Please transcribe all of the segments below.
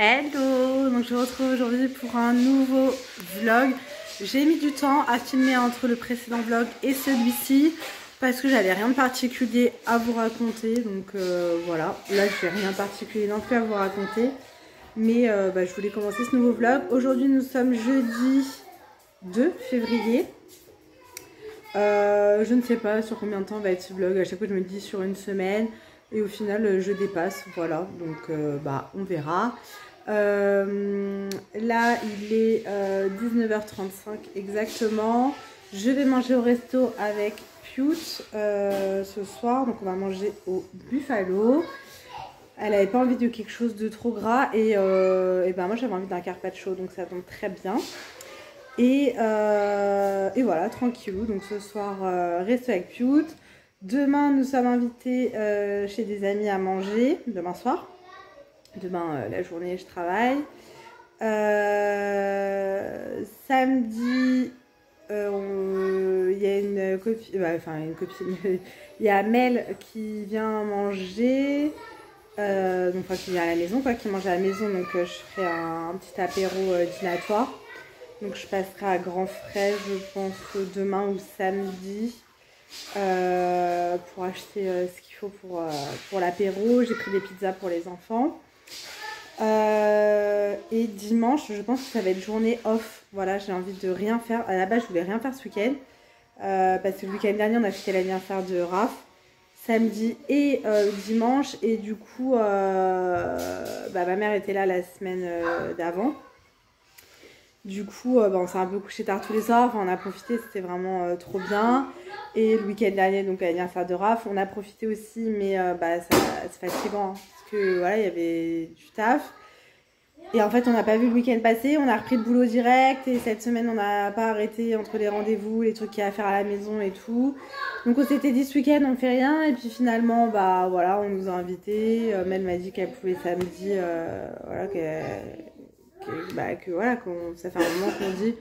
Hello, donc je vous retrouve aujourd'hui pour un nouveau vlog. J'ai mis du temps à filmer entre le précédent vlog et celui-ci parce que j'avais rien de particulier à vous raconter. Donc voilà, là je n'ai rien de particulier non plus à vous raconter. Mais je voulais commencer ce nouveau vlog. Aujourd'hui nous sommes jeudi 2 février. Je ne sais pas sur combien de temps va être ce vlog. À chaque fois je me dis sur une semaine. Et au final je dépasse, voilà, donc on verra. Là il est 19h35 exactement. Je vais manger au resto avec Pute ce soir, donc on va manger au Buffalo. Elle n'avait pas envie de quelque chose de trop gras et moi j'avais envie d'un carpaccio, donc ça tombe très bien. Et voilà, tranquillou, donc ce soir resto avec Pute. Demain, nous sommes invités chez des amis à manger, demain soir. Demain, la journée, je travaille. Samedi, il y a une copine, il y a Mel qui vient manger, qui vient à la maison, qui mange à la maison, donc je ferai un petit apéro dînatoire. Donc je passerai à Grand Frais, je pense, demain ou samedi. Pour acheter ce qu'il faut pour l'apéro. J'ai pris des pizzas pour les enfants. Et dimanche, je pense que ça va être journée off. Voilà, j'ai envie de rien faire. À la base, je voulais rien faire ce week-end. Parce que le week-end dernier, on a fêté l'anniversaire de Raph. Samedi et dimanche. Et du coup, ma mère était là la semaine d'avant. Du coup, on s'est un peu couché tard tous les soirs, on a profité, c'était vraiment trop bien. Et le week-end dernier, donc l'anniversaire de Raph, on a profité aussi, mais c'est fatigant, parce que voilà, il y avait du taf. Et en fait, on n'a pas vu le week-end passer, on a repris le boulot direct, et cette semaine, on n'a pas arrêté entre les rendez-vous, les trucs qu'il y a à faire à la maison et tout. Donc on s'était dit ce week-end, on fait rien, et puis finalement, voilà, on nous a invités. Mel m'a dit qu'elle pouvait samedi, ça fait un moment qu'on dit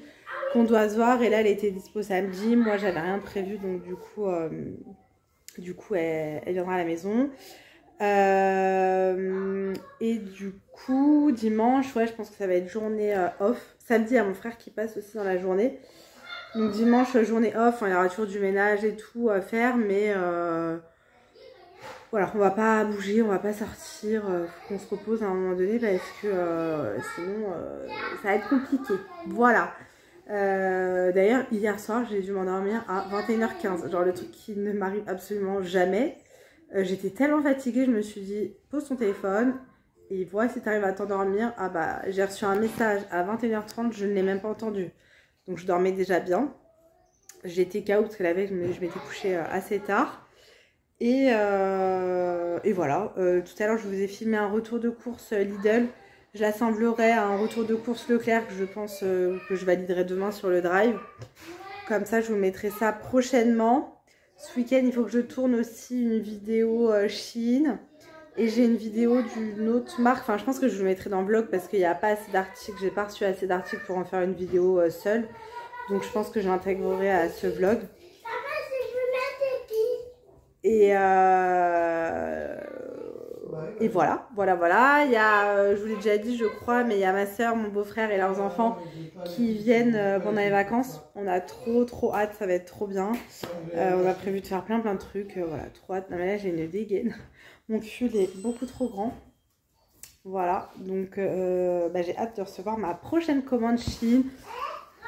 qu'on doit se voir, et là elle était dispo samedi, moi j'avais rien de prévu, donc du coup elle viendra à la maison. Et du coup dimanche, je pense que ça va être journée off. Samedi il y a mon frère qui passe aussi dans la journée, donc dimanche journée off, il y aura toujours du ménage et tout à faire, mais voilà, on va pas bouger, on va pas sortir, faut qu'on se repose à un moment donné parce que sinon ça va être compliqué. Voilà. D'ailleurs, hier soir, j'ai dû m'endormir à 21h15, genre le truc qui ne m'arrive absolument jamais. J'étais tellement fatiguée, je me suis dit, pose ton téléphone et vois si tu arrives à t'endormir. J'ai reçu un message à 21h30, je ne l'ai même pas entendu. Donc je dormais déjà bien. J'étais KO parce que la veille, je m'étais couchée assez tard. Et voilà, tout à l'heure je vous ai filmé un retour de course Lidl. Je l'assemblerai à un retour de course Leclerc que je pense que je validerai demain sur le drive. Comme ça je vous mettrai ça prochainement. Ce week-end il faut que je tourne aussi une vidéo Shein. Et j'ai une vidéo d'une autre marque, je pense que je vous mettrai dans le vlog parce qu'il n'y a pas assez d'articles. J'ai pas reçu assez d'articles pour en faire une vidéo seule. Donc je pense que je l'intégrerai à ce vlog. Et voilà. Il y a, je vous l'ai déjà dit je crois, mais il y a ma soeur, mon beau-frère et leurs enfants qui viennent pendant les vacances. On a trop hâte, ça va être trop bien. On a prévu de faire plein de trucs, voilà, trop hâte. Non mais là j'ai une dégaine. Mon cul est beaucoup trop grand. Voilà, donc j'ai hâte de recevoir ma prochaine commande Shein.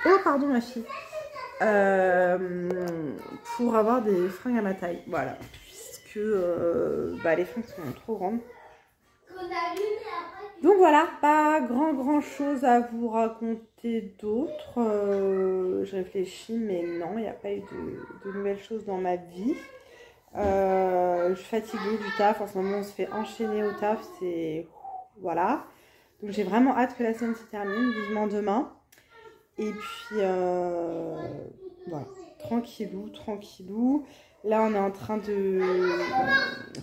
Oh pardon ma fille. Pour avoir des fringues à ma taille, voilà, puisque les fringues sont trop grandes. Donc voilà, pas grand chose à vous raconter d'autre. Je réfléchis, mais non, il n'y a pas eu de nouvelles choses dans ma vie. Je suis fatiguée du taf, en ce moment on se fait enchaîner au taf, c'est voilà. Donc j'ai vraiment hâte que la semaine se termine, vivement demain. Et puis voilà, tranquillou. Là on est en train de...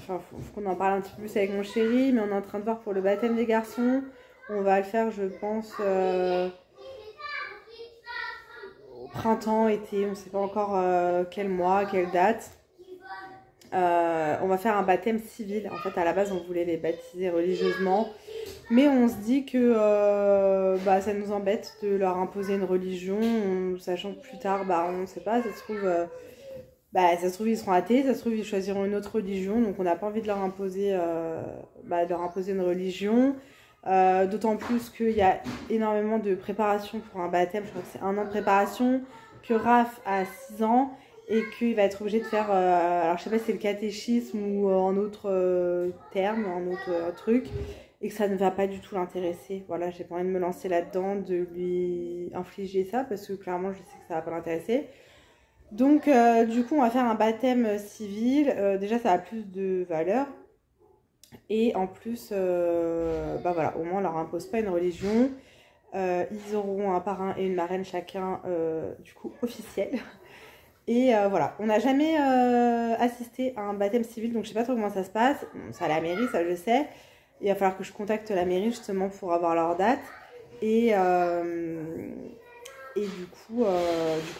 faut qu'on en parle un petit peu plus avec mon chéri, mais on est en train de voir pour le baptême des garçons. On va le faire, je pense, au printemps, été, on ne sait pas encore quel mois, quelle date. On va faire un baptême civil. En fait, à la base, on voulait les baptiser religieusement. Mais on se dit que bah, ça nous embête de leur imposer une religion, sachant que plus tard, bah, on ne sait pas, ça se trouve, bah, ça se trouve ils seront athées, ça se trouve ils choisiront une autre religion, donc on n'a pas envie de leur imposer, une religion. D'autant plus qu'il y a énormément de préparation pour un baptême, je crois que c'est 1 an de préparation, que Raph a 6 ans et qu'il va être obligé de faire, alors je sais pas si c'est le catéchisme ou en autre terme, en autre truc, et que ça ne va pas du tout l'intéresser. Voilà, j'ai pas envie de me lancer là-dedans, de lui infliger ça, parce que clairement je sais que ça va pas l'intéresser. Donc du coup on va faire un baptême civil, déjà ça a plus de valeur. Et en plus, bah voilà, au moins on leur impose pas une religion. Ils auront un parrain et une marraine chacun, du coup officiel. Et voilà, on n'a jamais assisté à un baptême civil, donc je sais pas trop comment ça se passe. Bon, c'est à la mairie, ça je sais. Il va falloir que je contacte la mairie justement pour avoir leur date. Et du coup,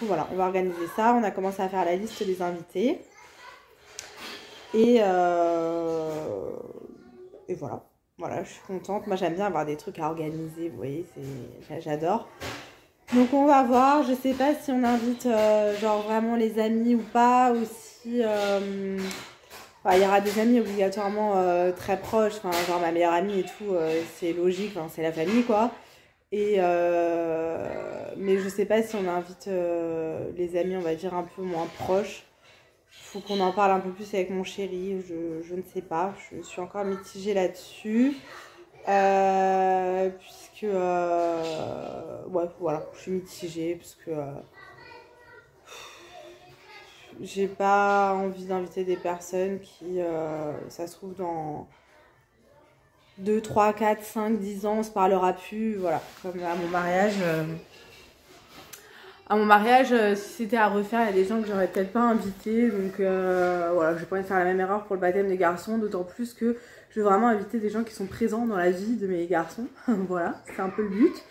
voilà, on va organiser ça. On a commencé à faire la liste des invités. Et voilà, je suis contente. Moi, j'aime bien avoir des trucs à organiser, vous voyez, j'adore. Donc, on va voir. Je sais pas si on invite genre vraiment les amis ou pas, ou si... il y aura des amis obligatoirement très proches, genre ma meilleure amie et tout, c'est logique, c'est la famille, quoi. Et mais je sais pas si on invite les amis, on va dire, un peu moins proches. Faut qu'on en parle un peu plus avec mon chéri, je ne sais pas, je suis encore mitigée là-dessus, puisque, ouais, voilà, je suis mitigée, parce que j'ai pas envie d'inviter des personnes qui, ça se trouve, dans 2, 3, 4, 5, 10 ans, on se parlera plus, voilà, comme à mon mariage... À mon mariage, si c'était à refaire, il y a des gens que j'aurais peut-être pas invités. Donc voilà, je vais pas faire la même erreur pour le baptême des garçons. D'autant plus que je veux vraiment inviter des gens qui sont présents dans la vie de mes garçons. Voilà, c'est un peu le but.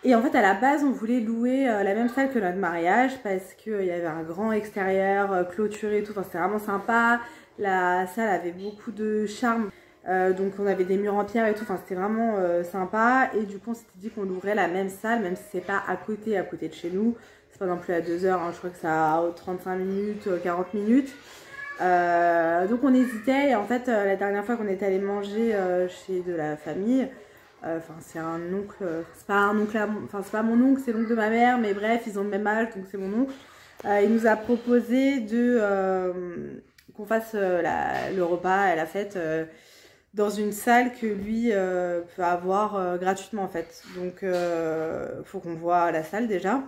Et en fait, à la base, on voulait louer la même salle que notre mariage. Parce qu'il y avait un grand extérieur clôturé et tout. Enfin, c'était vraiment sympa. La salle avait beaucoup de charme. Donc on avait des murs en pierre et tout, c'était vraiment sympa. Et du coup on s'était dit qu'on louerait la même salle, même si c'est pas à côté de chez nous. C'est pas non plus à 2 heures, je crois que ça a 35 minutes, 40 minutes. Donc on hésitait, et en fait la dernière fois qu'on est allé manger chez de la famille, c'est un oncle, c'est pas un oncle, c'est pas mon oncle, c'est l'oncle de ma mère, mais bref, ils ont le même âge, donc c'est mon oncle. Il nous a proposé qu'on fasse le repas et la fête dans une salle que lui peut avoir gratuitement en fait. Donc faut qu'on voit la salle déjà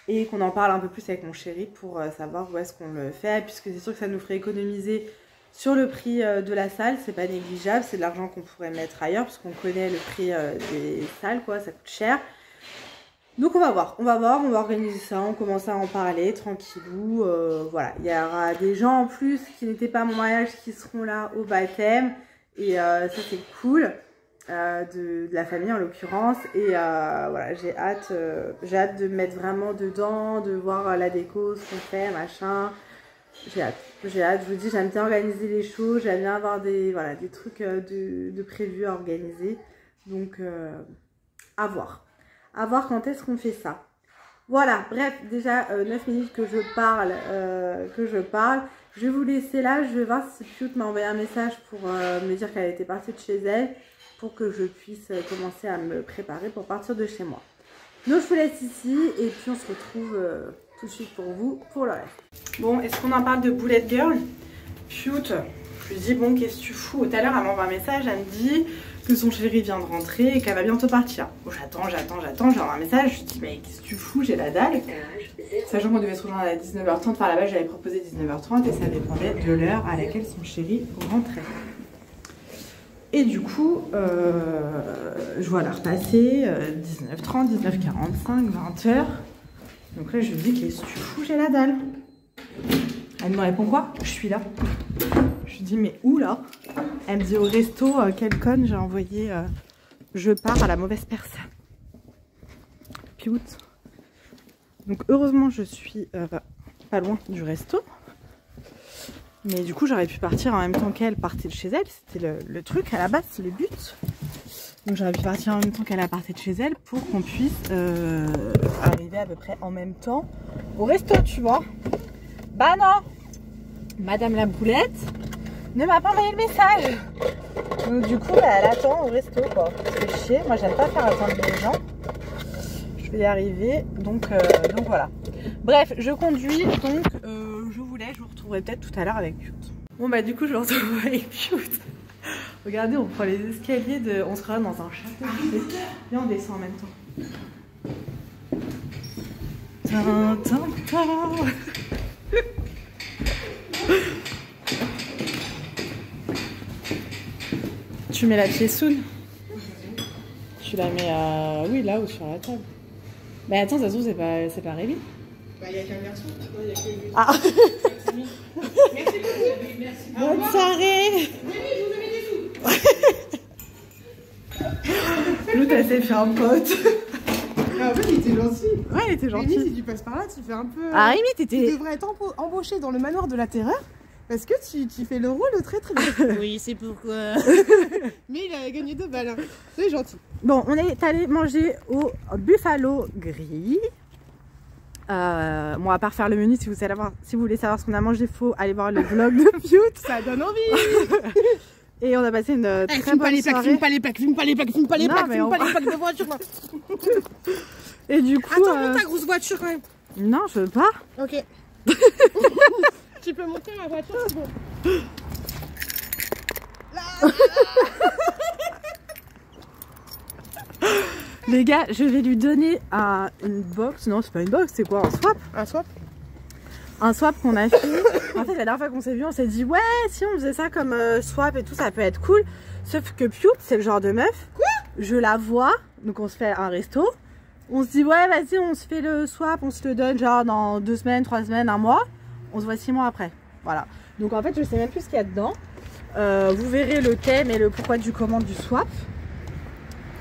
et qu'on en parle un peu plus avec mon chéri pour savoir où est-ce qu'on le fait, puisque c'est sûr que ça nous ferait économiser sur le prix de la salle. C'est pas négligeable, c'est de l'argent qu'on pourrait mettre ailleurs parce qu'on connaît le prix des salles, quoi, ça coûte cher. Donc on va voir, on va organiser ça, on commence à en parler tranquillou, voilà. Il y aura des gens en plus qui n'étaient pas à mon mariage qui seront là au baptême, et ça c'est cool, de la famille en l'occurrence, et voilà, j'ai hâte de me mettre vraiment dedans, de voir la déco, ce qu'on fait, machin, j'ai hâte, je vous dis, j'aime bien organiser les choses, j'aime bien avoir des trucs de prévus à organiser, donc à voir. À voir quand est-ce qu'on fait ça. Voilà, bref, déjà 9 minutes que je parle. Je vais vous laisser là. Je vais voir si Piout m'a envoyé un message pour me dire qu'elle était partie de chez elle, pour que je puisse commencer à me préparer pour partir de chez moi. Donc je vous laisse ici et puis on se retrouve tout de suite pour vous pour le reste. Bon, est-ce qu'on en parle de Bullet Girl? Piout, je lui dis bon, qu'est-ce que tu fous? Tout à l'heure elle m'envoie un message, elle me dit que son chéri vient de rentrer et qu'elle va bientôt partir. Bon, j'attends, j'envoie un message, je lui dis mais qu'est-ce que tu fous, j'ai la dalle. Sachant qu'on devait se rejoindre à 19h30, enfin là-bas j'avais proposé 19h30 et ça dépendait de l'heure à laquelle son chéri rentrait. Et du coup, je vois la repasser, 19h30, 19h45, 20h. Donc là je lui dis qu'est-ce que tu fous, j'ai la dalle. Elle me répond quoi? Je suis là. Je lui dis mais où là? Elle me dit au resto, quelle conne, j'ai envoyé je pars à la mauvaise personne. Piout. Donc heureusement je suis pas loin du resto. Mais du coup j'aurais pu partir en même temps qu'elle partait de chez elle. C'était le truc à la base, c'est le but. Donc j'aurais pu partir en même temps qu'elle a parté de chez elle pour qu'on puisse arriver à peu près en même temps au resto, tu vois. Bah non, Madame la Boulette ne m'a pas envoyé le message. Donc du coup, bah, elle attend au resto, quoi. C'est chier, moi j'aime pas faire attendre les gens. Je vais y arriver, donc voilà. Bref, je conduis, donc je vous retrouverai peut-être tout à l'heure avec Cute. Bon bah du coup, je me retrouve avec Cute. Regardez, on prend les escaliers de... On sera dans un château. Et on descend en même temps. Tu mets la pièce soune. Tu la mets à... Oui, là ou sur la table. Mais attends, de toute façon, c'est pas Rémi. Bah, il n'y a qu'un garçon. Il y a que lui. Ah. Merci beaucoup. Merci. Bonne soirée. Oui, je vous mets des sous. L'autre, elle s'est fait un pote. Ah, en fait, il était gentil. Ouais, il était gentil. Rémi, si tu passes par là, tu fais un peu... Ah, Rémi, Tu t'étais... devrais être embauché dans le manoir de la terreur. Parce que tu fais le rôle très très bien. Oui, c'est pourquoi. Mais il a gagné 2 balles. Hein. C'est gentil. Bon, on est allé manger au Buffalo Grill. Bon, à part faire le menu, si vous voulez savoir ce qu'on a mangé, il faut aller voir le vlog de Cute. Ça donne envie. Et on a passé une très Filme bonne pas les plaques, soirée. filme pas les plaques, filme pas les plaques, filme pas les Non, plaques, mais filme on pas va- les plaques de voiture. Là. Et du coup... Attends, monte ta grosse voiture quand même. Non, je veux pas. Ok. Tu peux monter ma voiture, c'est bon. Les gars, je vais lui donner une box. Non, c'est pas une box, c'est quoi? Un swap? Un swap. Un swap qu'on a fait. En fait, la dernière fois qu'on s'est vu, on s'est dit ouais, si on faisait ça comme swap et tout, ça peut être cool. Sauf que Cute, c'est le genre de meuf. Quoi? Je la vois, donc on se fait un resto. On se dit ouais, vas-y, on se fait le swap, on se le donne genre dans 2 semaines, 3 semaines, 1 mois. On se voit 6 mois après. Voilà. Donc en fait, je sais même plus ce qu'il y a dedans. Vous verrez le thème et le pourquoi du comment du swap.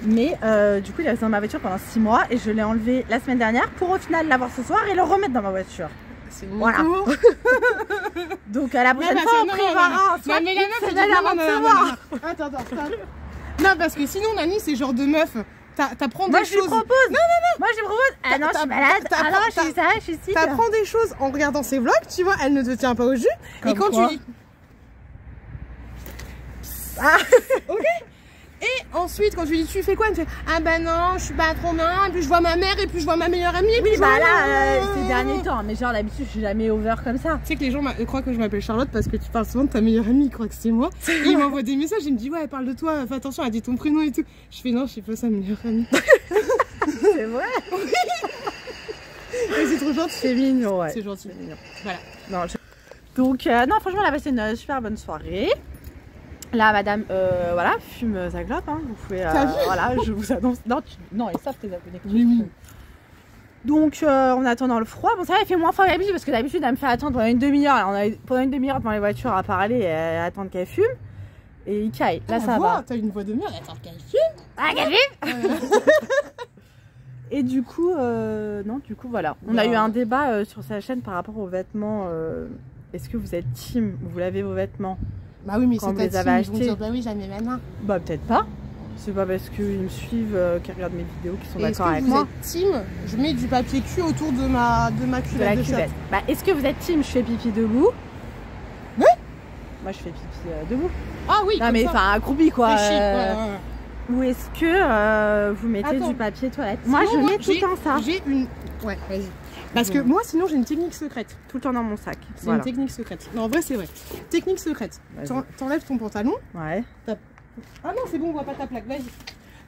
Mais du coup, il est resté dans ma voiture pendant 6 mois et je l'ai enlevé la semaine dernière pour au final l'avoir ce soir et le remettre dans ma voiture. C'est Voilà. Donc à la prochaine Non, fois, on non, préparera un non, swap mais la meuf, c'est elle d'aller dit avant de non, se non, voir. non, non. Attends. Non, parce que sinon, Nani, c'est genre de meuf. T'apprends Moi des je lui choses. propose. Moi je lui propose. Ah non, je suis malade. Ah non, je suis ça, je suis ci. T'apprends des choses en regardant ses vlogs, tu vois, elle ne te tient pas au jus. Comme et quand quoi. tu dis. Ah. Ok. Et ensuite, quand tu dis tu fais quoi, elle me fait ah bah non, je suis pas trop bien, et puis je vois ma mère, et puis je vois ma meilleure amie. Et puis Oui, je bah vois- là, ces derniers temps. Mais genre d'habitude, je suis jamais over comme ça. Tu sais que les gens croient que je m'appelle Charlotte parce que tu parles souvent de ta meilleure amie, ils croient que c'est moi. Et ils m'envoient des messages, ils me disent ouais, elle parle de toi, fais attention, elle dit ton prénom et tout. Je fais non, je suis pas sa meilleure amie. C'est vrai. Et c'est trop gentil. C'est mignon, ouais. C'est gentil. Voilà. Non, donc, non, franchement, on a passé une super bonne soirée. Là, madame, voilà, fume sa clope. Hein. Vous pouvez, voilà, je vous annonce. Non, ils savent tes abonnés. Oui. Donc, on attend dans le froid. Bon, ça va, il fait moins froid que d'habitude parce que d'habitude, elle me fait attendre pendant une demi-heure. Pendant une demi-heure devant les voitures à parler et à attendre qu'elle fume. Et il caille. Là, ça va. T'as une voix de merde, attends, qu'elle fume. Ah, qu'elle fume. Et du coup, voilà. On a eu un débat sur sa chaîne par rapport aux vêtements. Est-ce que vous êtes team? Vous lavez vos vêtements? Bah oui, mais Quand c'est vous ta les team, avez ils vont achetés. dire bah oui, jamais maintenant. Bah, peut-être pas. C'est pas parce qu'ils me suivent, qu'ils regardent mes vidéos, qu'ils sont Et est-ce d'accord que avec vous moi. êtes team? Je mets du papier cul autour de ma De la cuvette de cuvette. shirt. Bah, est-ce que vous êtes team? Je fais pipi debout. Oui. Moi, je fais pipi debout. Ah oui, Non, comme mais ça. enfin, accroupi quoi. C'est chic, ouais. Ou est-ce que vous mettez Attends. du papier toilette? Moi, Sinon, je mets tout le j'ai- temps ça. J'ai une. Ouais, vas-y. Parce que moi, sinon, j'ai une technique secrète. Tout le temps dans mon sac. C'est Voilà. une technique secrète. Non, en vrai, c'est vrai. Technique secrète. Vas-y. T'enlèves ton pantalon. Ouais. Ah non, c'est bon, on voit pas ta plaque. Vas-y.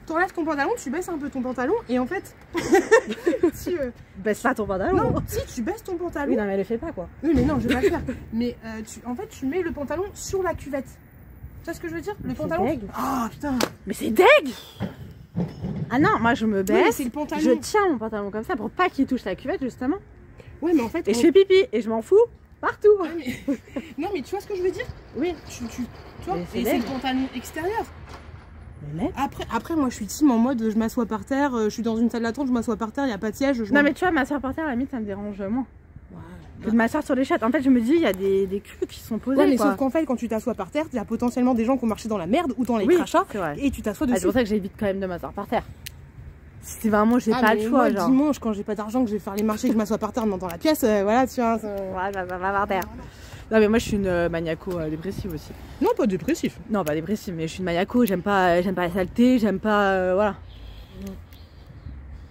T'enlèves ton pantalon, tu baisses un peu ton pantalon et en fait. tu, Baisse pas ton pantalon. non, si tu baisses ton pantalon. Oui, non, mais elle le fait pas quoi. Oui, mais non, je vais pas le faire. Mais en fait, tu mets le pantalon sur la cuvette. Tu vois ce que je veux dire? Le Mais c'est pantalon. deg. Ah putain. Mais c'est deg! Ah non, moi je me Oui, mais baisse, c'est le pantalon. je tiens mon pantalon comme ça pour pas qu'il touche la cuvette justement. Ouais, mais en fait. Et je fais pipi et je m'en fous partout. Ouais, mais... non, mais tu vois ce que je veux dire? Oui. Tu vois, Mais c'est et c'est deg. le pantalon extérieur. Mais Après, moi, je suis team en mode je m'assois par terre, je suis dans une salle d'attente, je m'assois par terre, il n'y a pas de siège. non mais tu vois, ma soeur par terre, à la limite ça me dérange moins. Ouais. que de m'asseoir sur les chiottes. En fait, je me dis, il y a des culs qui sont posés. Ouais, mais quoi. sauf qu'en fait, quand tu t'assois par terre, il y a potentiellement des gens qui ont marché dans la merde ou dans les Oui, crachats. c'est vrai. Et tu t'assois Ah, dessus. c'est pour ça que j'évite quand même de m'asseoir par terre. Si vraiment j'ai pas le choix. Moi, Genre. dimanche, quand j'ai pas d'argent, que je vais faire les marchés, que je m'assois par terre dans la pièce, voilà, tu vois. Ouais, va par terre. Non, mais moi, je suis une maniaco-dépressive aussi. Non, pas dépressif. Non, pas dépressive, mais je suis une maniaco. J'aime pas la saleté, j'aime pas. Voilà.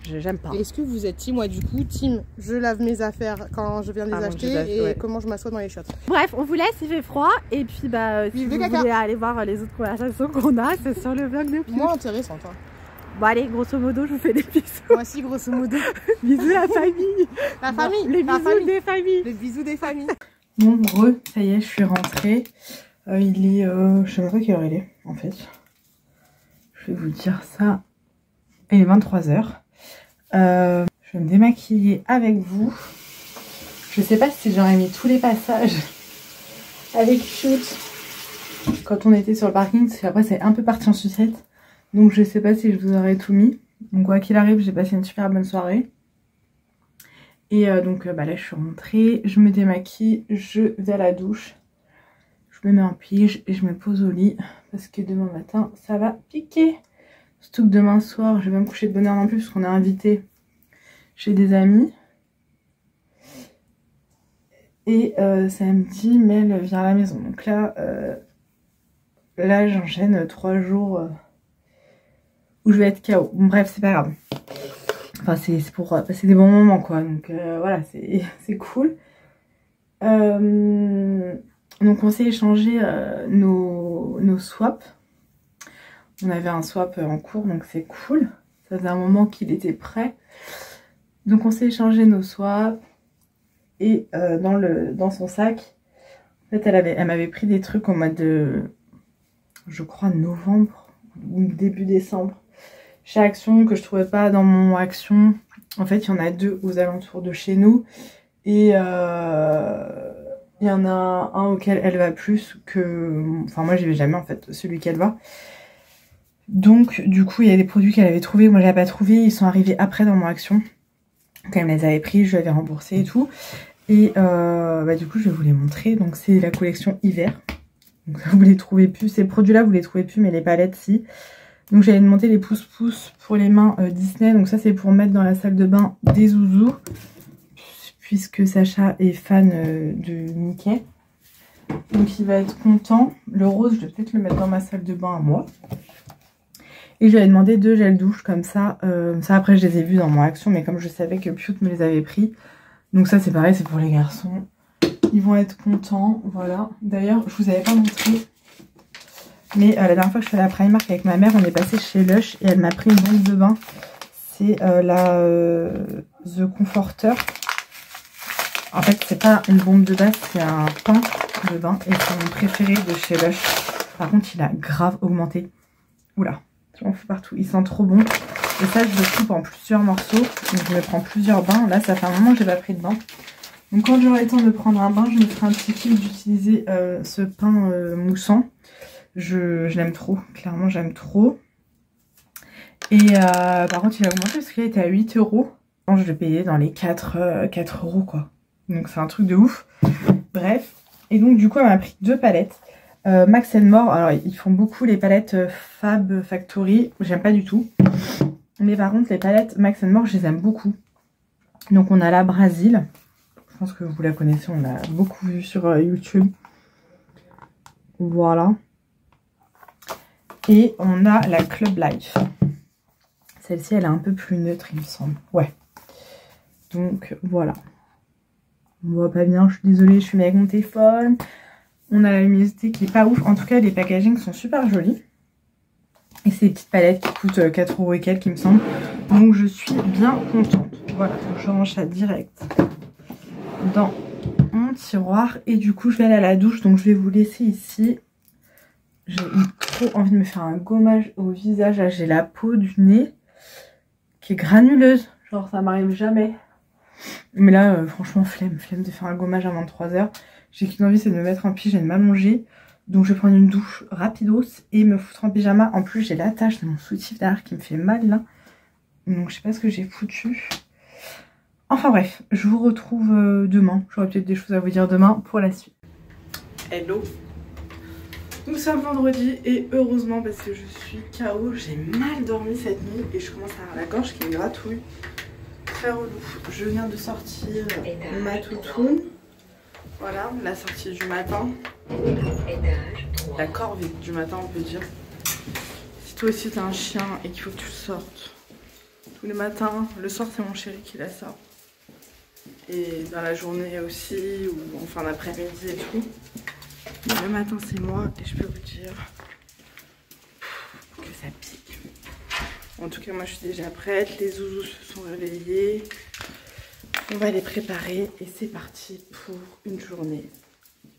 J'aime pas. Est-ce que vous êtes team, moi du coup, team, je lave mes affaires quand je viens de les acheter et comment je m'assois dans les chiottes. Bref, on vous laisse, il fait froid. Et puis, bah, si vous voulez aller voir les autres conversations qu'on a, c'est sur le blog de Piou. Moi, intéressant, toi. Bon, allez, grosso modo, je vous fais des bisous. Moi aussi, grosso modo. Bisous la famille. La famille. Les la bisous famille. des familles. Les bisous des familles. Bon, ça y est, je suis rentrée. Il est, je sais même pas quelle heure il est, en fait. Je vais vous dire ça. Il est 23h. Je vais me démaquiller avec vous. Je sais pas si j'aurais mis tous les passages avec Shoot quand on était sur le parking, parce qu'après c'est un peu parti en sucette. Donc je sais pas si je vous aurais tout mis. Donc quoi qu'il arrive, j'ai passé une super bonne soirée. Et donc bah là je suis rentrée, je me démaquille, je vais à la douche. Je me mets en pige et je me pose au lit parce que demain matin ça va piquer. Surtout que demain soir, je vais pas me coucher de bonne heure non plus parce qu'on est invité chez des amis. Et samedi, Mel vient à la maison. Donc là, j'enchaîne 3 jours où je vais être KO. Bon, bref, c'est pas grave. Enfin, c'est pour passer des bons moments, quoi. Donc voilà, c'est cool. Donc on s'est échangé nos swaps. On avait un swap en cours, donc c'est cool. Ça faisait un moment qu'il était prêt. Donc on s'est échangé nos swaps. Et dans son sac, en fait, elle m'avait pris des trucs au mois de, je crois, novembre ou début décembre. Chez Action, que je trouvais pas dans mon Action. En fait, il y en a 2 aux alentours de chez nous. Et il y en a un auquel elle va plus que... Enfin, moi, j'y vais jamais, en fait, celui qu'elle va. Donc, du coup, il y a des produits qu'elle avait trouvés. Moi, je l'avais pas trouvé. Ils sont arrivés après dans mon Action. Quand elle me les avait pris, je lui avais remboursé et tout. Et bah, du coup, je vais vous les montrer. Donc, c'est la collection hiver. Donc, vous les trouvez plus. Ces produits-là, vous les trouvez plus, mais les palettes, si. Donc, j'avais demandé les pouces-pouces pour les mains Disney. Donc, ça, c'est pour mettre dans la salle de bain des zouzous. Puisque Sacha est fan de Mickey. Donc, il va être content. Le rose, je vais peut-être le mettre dans ma salle de bain à moi. Et je lui avais demandé 2 gels douche comme ça. Ça, après, je les ai vus dans mon Action. Mais comme je savais que Piot me les avait pris. Donc ça, c'est pareil, c'est pour les garçons. Ils vont être contents. Voilà. D'ailleurs, je vous avais pas montré. Mais la dernière fois que je suis allée à Primark avec ma mère, on est passé chez Lush. Et elle m'a pris une bombe de bain. C'est la The Comforter. En fait, c'est pas une bombe de bain, c'est un pain de bain. Et c'est mon préféré de chez Lush. Par contre, il a grave augmenté. Oula. On fait partout, il sent trop bon. Et ça, je le coupe en plusieurs morceaux. Donc je me prends plusieurs bains. Là, ça fait un moment que j'ai pas pris de bain. Donc quand j'aurai le temps de prendre un bain, je me ferai un petit kiff d'utiliser ce pain moussant. Je l'aime trop, clairement j'aime trop. Et par contre, il a augmenté parce qu'il était à 8 €. Je l'ai payé dans les 4 € quoi. Donc c'est un truc de ouf. Bref. Et donc du coup, elle m'a pris 2 palettes. Max & More, alors ils font beaucoup les palettes Fab Factory, j'aime pas du tout. Mais par contre les palettes Max & More, je les aime beaucoup. Donc on a la Brésil, je pense que vous la connaissez, on l'a beaucoup vue sur YouTube. Voilà. Et on a la Club Life. Celle-ci elle est un peu plus neutre il me semble. Ouais. Donc voilà. On voit pas bien, je suis désolée, je suis mis avec mon téléphone. On a la luminosité qui est pas ouf. En tout cas, les packagings sont super jolis. Et c'est des petites palettes qui coûtent 4 € et quelques, il me semble. Donc, je suis bien contente. Voilà, donc je range ça direct dans mon tiroir. Et du coup, je vais aller à la douche. Donc, je vais vous laisser ici. J'ai trop envie de me faire un gommage au visage. Là, j'ai la peau du nez qui est granuleuse. Genre, ça m'arrive jamais. Mais là, franchement, flemme de faire un gommage à 23 h. J'ai qu'une envie, c'est de me mettre en pyjama et de m'allonger. Donc je vais prendre une douche rapidos et me foutre en pyjama. En plus, j'ai l'attache de mon soutif derrière qui me fait mal là. Donc je sais pas ce que j'ai foutu. Enfin bref, je vous retrouve demain. J'aurai peut-être des choses à vous dire demain pour la suite. Hello. Nous sommes vendredi et heureusement parce que je suis KO, j'ai mal dormi cette nuit et je commence à avoir la gorge qui me gratouille. Très relou. Je viens de sortir ma toutoune. Voilà, la sortie du matin. La corvée du matin on peut dire. Si toi aussi t'as un chien et qu'il faut que tu le sortes tous les matins, le soir c'est mon chéri qui la sort. Et dans la journée aussi, ou en fin d'après-midi et tout. Mais le matin c'est moi et je peux vous dire que ça pique. En tout cas moi je suis déjà prête, les zouzous se sont réveillés. On va les préparer et c'est parti pour une journée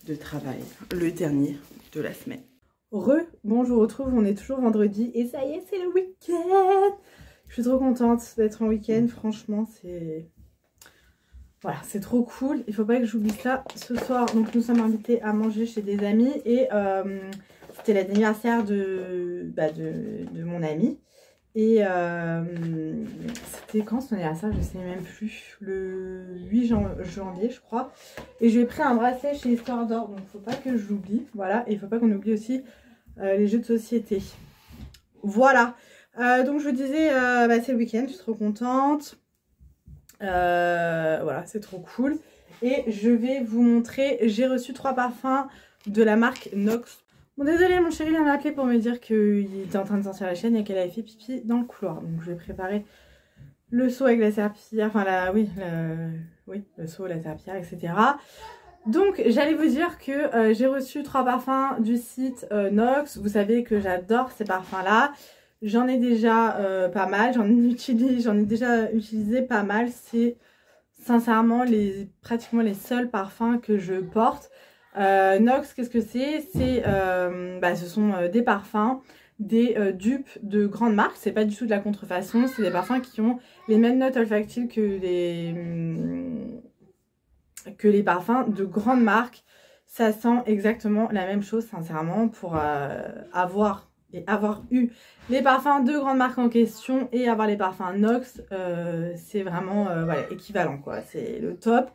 de travail, le dernier de la semaine. Bon, je vous retrouve, on est toujours vendredi et ça y est, c'est le week-end. Je suis trop contente d'être en week-end, franchement, c'est... Voilà, c'est trop cool. Il faut pas que j'oublie ça. Ce soir, donc nous sommes invités à manger chez des amis et c'était l'anniversaire de mon ami. Et c'était quand son anniversaire, je sais même plus, le 8 janvier je crois. Et je lui ai pris un bracelet chez Histoire d'Or, donc faut pas que je l'oublie. Voilà, et il faut pas qu'on oublie aussi les jeux de société. Voilà, donc je vous disais, c'est le week-end, je suis trop contente. Voilà, c'est trop cool. Et je vais vous montrer, j'ai reçu 3 parfums de la marque Nox. Bon, désolé, mon chéri vient m'appeler pour me dire qu'il était en train de sortir la chaîne et qu'elle avait fait pipi dans le couloir. Donc je vais préparer le seau avec la serpillière, enfin le seau, la serpillière, etc. Donc j'allais vous dire que j'ai reçu 3 parfums du site Nox. Vous savez que j'adore ces parfums là. J'en ai déjà pas mal, j'en ai déjà utilisé pas mal. C'est sincèrement pratiquement les seuls parfums que je porte. Nox, qu'est-ce que c'est? Ce sont des parfums, des dupes de grandes marques. C'est pas du tout de la contrefaçon, c'est des parfums qui ont les mêmes notes olfactives que les parfums de grandes marques. Ça sent exactement la même chose, sincèrement, pour avoir eu les parfums de grandes marques en question et avoir les parfums Nox, c'est vraiment équivalent quoi, c'est le top.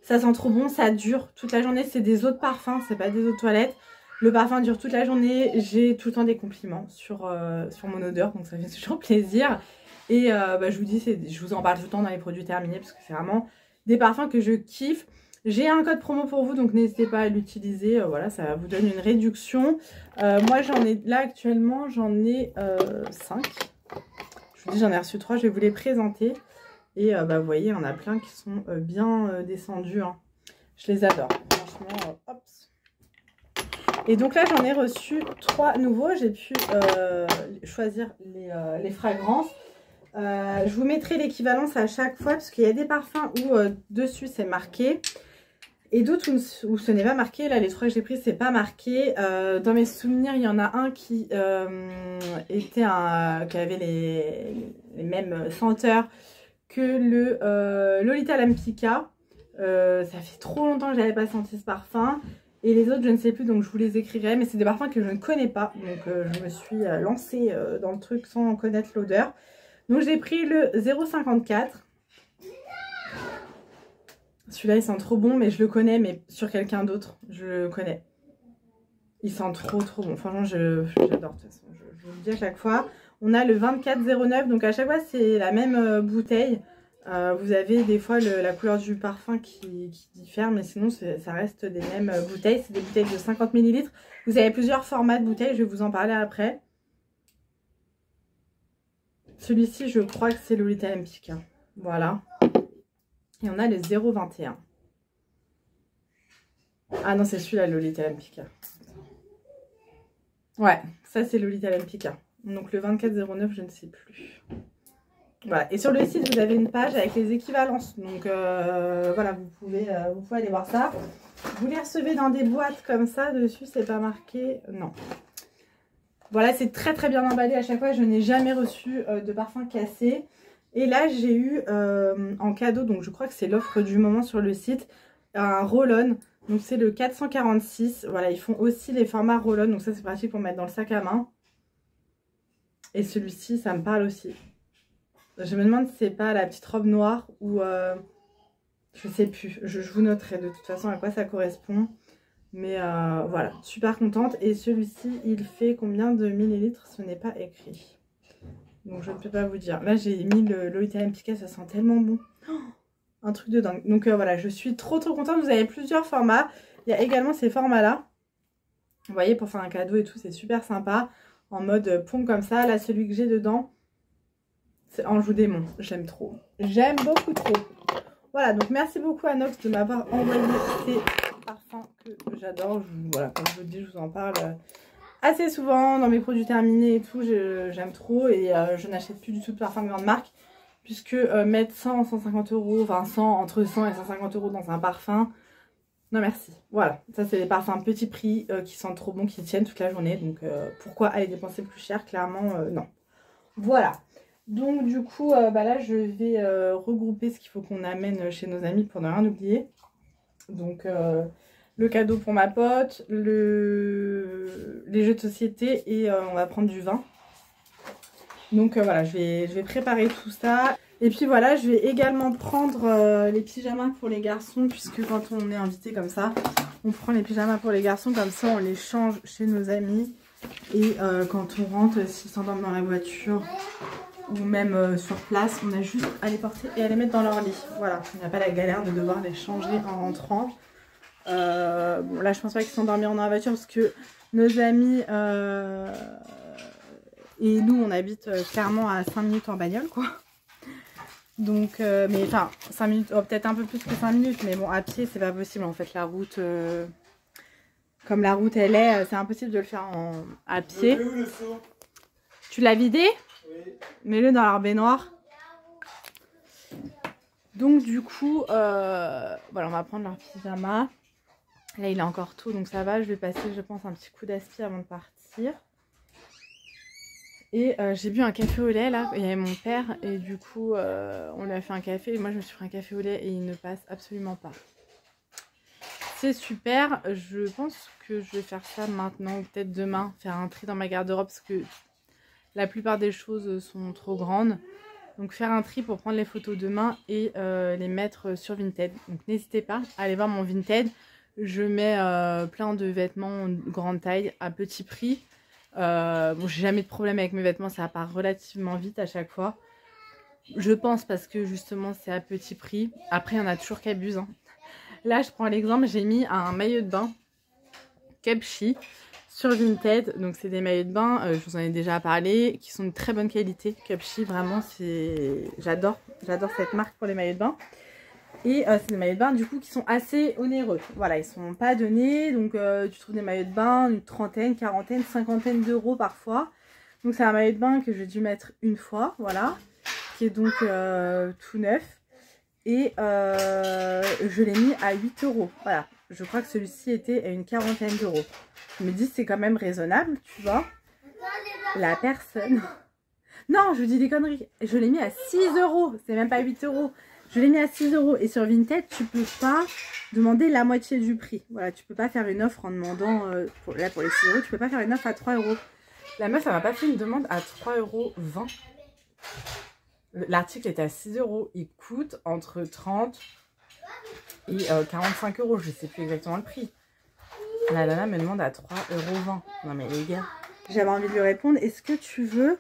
Ça sent trop bon, ça dure toute la journée, c'est des eaux de parfum, c'est pas des eaux de toilette. Le parfum dure toute la journée, j'ai tout le temps des compliments sur mon odeur, donc ça fait toujours plaisir. Et je vous dis, je vous en parle tout le temps dans les produits terminés parce que c'est vraiment des parfums que je kiffe. J'ai un code promo pour vous, donc n'hésitez pas à l'utiliser, voilà, ça vous donne une réduction. Moi j'en ai, là actuellement, j'en ai 5. Je vous dis, j'en ai reçu 3, je vais vous les présenter. Et vous voyez, il y en a plein qui sont bien descendus. Hein. Je les adore. Franchement, hop. Et donc là, j'en ai reçu 3 nouveaux. J'ai pu choisir les fragrances. Je vous mettrai l'équivalence à chaque fois parce qu'il y a des parfums où dessus c'est marqué. Et d'autres où ce n'est pas marqué. Là, les 3 que j'ai pris, c'est pas marqué. Dans mes souvenirs, il y en a un qui qui avait les mêmes senteurs que le Lolita Lempicka. Ça fait trop longtemps que j'avais pas senti ce parfum. Et les autres, je ne sais plus, donc je vous les écrirai. Mais c'est des parfums que je ne connais pas. Donc je me suis lancée dans le truc sans connaître l'odeur. Donc j'ai pris le 054. Celui-là, il sent trop bon, mais je le connais, mais sur quelqu'un d'autre, je le connais. Il sent trop bon. Franchement, j'adore de toute façon. Je vous le dis à chaque fois. On a le 2409, donc à chaque fois, c'est la même bouteille. Vous avez des fois la couleur du parfum qui diffère, mais sinon, ça reste des mêmes bouteilles. C'est des bouteilles de 50 ml. Vous avez plusieurs formats de bouteilles, je vais vous en parler après. Celui-ci, je crois que c'est Lolita Lempicka. Voilà. Et on a le 021. Ah non, c'est celui-là, Lolita Lempicka. Ouais, ça c'est Lolita Lempicka. Donc le 2409, je ne sais plus. Voilà, et sur le site, vous avez une page avec les équivalences. Donc voilà, vous pouvez aller voir ça. Vous les recevez dans des boîtes comme ça. Dessus, c'est pas marqué. Non. Voilà, c'est très très bien emballé à chaque fois. Je n'ai jamais reçu de parfum cassé. Et là, j'ai eu en cadeau, donc je crois que c'est l'offre du moment sur le site, un roll-on. Donc c'est le 446. Voilà, ils font aussi les formats roll-on. Donc ça, c'est pratique pour mettre dans le sac à main. Et celui-ci, ça me parle aussi. Je me demande si c'est pas la petite robe noire ou Je sais plus, je vous noterai de toute façon à quoi ça correspond. Mais voilà, super contente. Et celui-ci, il fait combien de millilitres? Ce n'est pas écrit. Donc je ne peux pas vous dire. Là, j'ai mis l'eau italienne piquée, ça sent tellement bon. Oh, un truc de dingue. Donc voilà, je suis trop contente. Vous avez plusieurs formats. Il y a également ces formats-là. Vous voyez, pour faire un cadeau et tout, c'est super sympa. En mode pompe comme ça. Là, celui que j'ai dedans, c'est Anjou Démon. J'aime trop. J'aime beaucoup trop. Voilà, donc merci beaucoup à Nox de m'avoir envoyé ces parfums que j'adore. Voilà, comme je vous dis, je vous en parle assez souvent dans mes produits terminés et tout. J'aime trop et je n'achète plus du tout de parfums de grande marque. Puisque mettre 100, 150 euros, enfin 100, entre 100 et 150 euros dans un parfum, non merci. Voilà, ça c'est des parfums petit prix qui sentent trop bon, qui tiennent toute la journée. Donc pourquoi aller dépenser plus cher? Clairement non. Voilà. Donc du coup là je vais regrouper ce qu'il faut qu'on amène chez nos amis pour ne rien oublier. Donc le cadeau pour ma pote, les jeux de société et on va prendre du vin. Donc voilà, je vais préparer tout ça. Et puis voilà, je vais également prendre les pyjamas pour les garçons. Puisque quand on est invité comme ça, on prend les pyjamas pour les garçons. Comme ça, on les change chez nos amis. Et quand on rentre, s'ils s'endorment dans la voiture ou même sur place, on a juste à les porter et à les mettre dans leur lit. Voilà, on n'a pas la galère de devoir les changer en rentrant. Bon, là, je pense pas qu'ils s'endormiront dans la voiture parce que nos amis... et nous, on habite clairement à 5 minutes en bagnole, quoi. Donc, mais enfin, 5 minutes, oh, peut-être un peu plus que 5 minutes, mais bon, à pied, c'est pas possible. En fait, la route, comme la route, elle est, c'est impossible de le faire à pied. Tu l'as vidé? Oui. Mets-le dans la baignoire. Donc, du coup, voilà, on va prendre leur pyjama. Là, il est encore tôt, donc ça va. Je vais passer, je pense, un petit coup d'aspi avant de partir. Et j'ai bu un café au lait là, il y avait mon père et du coup on lui a fait un café et moi je me suis pris un café au lait et il ne passe absolument pas. C'est super, je pense que je vais faire ça maintenant ou peut-être demain, faire un tri dans ma garde-robe parce que la plupart des choses sont trop grandes. Donc faire un tri pour prendre les photos demain et les mettre sur Vinted. Donc n'hésitez pas à aller voir mon Vinted, je mets plein de vêtements grande taille à petit prix. Bon, j'ai jamais de problème avec mes vêtements, ça part relativement vite à chaque fois. Je pense parce que justement c'est à petit prix. Après il y en a toujours qui abusent. Hein. Là je prends l'exemple, j'ai mis un maillot de bain Kepchi sur Vinted. Donc c'est des maillots de bain, je vous en ai déjà parlé, qui sont de très bonne qualité. Kepchi vraiment j'adore cette marque pour les maillots de bain. Et c'est des maillots de bain du coup qui sont assez onéreux. Voilà, ils sont pas donnés. Donc tu trouves des maillots de bain, une trentaine, quarantaine, cinquantaine d'euros parfois. Donc c'est un maillot de bain que j'ai dû mettre une fois, voilà. Qui est donc tout neuf. Et je l'ai mis à 8 euros. Voilà, je crois que celui-ci était à une quarantaine d'euros. Je me dis c'est quand même raisonnable, tu vois. La personne... Non, je dis des conneries. Je l'ai mis à 6 euros. C'est même pas 8 euros. Je l'ai mis à 6 euros et sur Vinted, tu peux pas demander la moitié du prix. Voilà, tu peux pas faire une offre en demandant, là pour les 6 euros, tu peux pas faire une offre à 3 euros. La meuf, elle m'a pas fait une demande à 3,20 euros. L'article était à 6 euros. Il coûte entre 30 et 45 euros. Je sais plus exactement le prix. La nana me demande à 3,20 euros. Non mais les gars. J'avais envie de lui répondre, est-ce que tu veux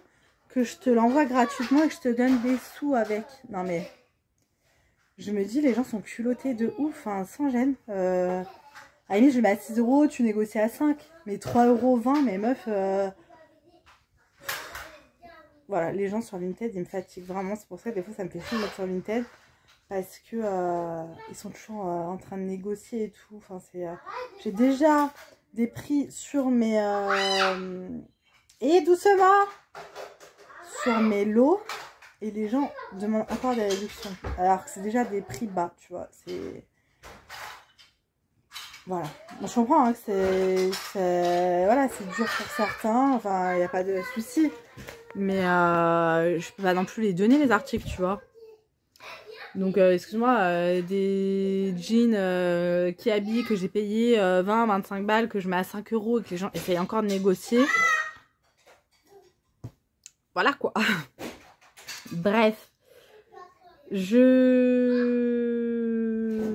que je te l'envoie gratuitement et que je te donne des sous avec? Non mais... Je me dis, les gens sont culottés de ouf, hein, sans gêne. À la limite, je mets à 6 euros, tu négocies à 5. Mais 3,20 euros, mais meuf... Voilà, les gens sur Vinted, ils me fatiguent vraiment. C'est pour ça que des fois, ça me fait chier de mettre sur Vinted. Parce que ils sont toujours en train de négocier et tout. Enfin, c'est... J'ai déjà des prix sur mes... Et doucement sur mes lots. Et les gens demandent encore des réductions. Alors que c'est déjà des prix bas, tu vois. C'est... Voilà. Bon, je comprends hein, que c'est... Voilà, c'est dur pour certains. Enfin, il n'y a pas de souci. Mais je peux pas non plus les donner, les articles, tu vois. Donc, excuse-moi, des jeans qui habillent, que j'ai payé 20, 25 balles, que je mets à 5 euros et que les gens essayent encore de négocier. Voilà, quoi. Bref, je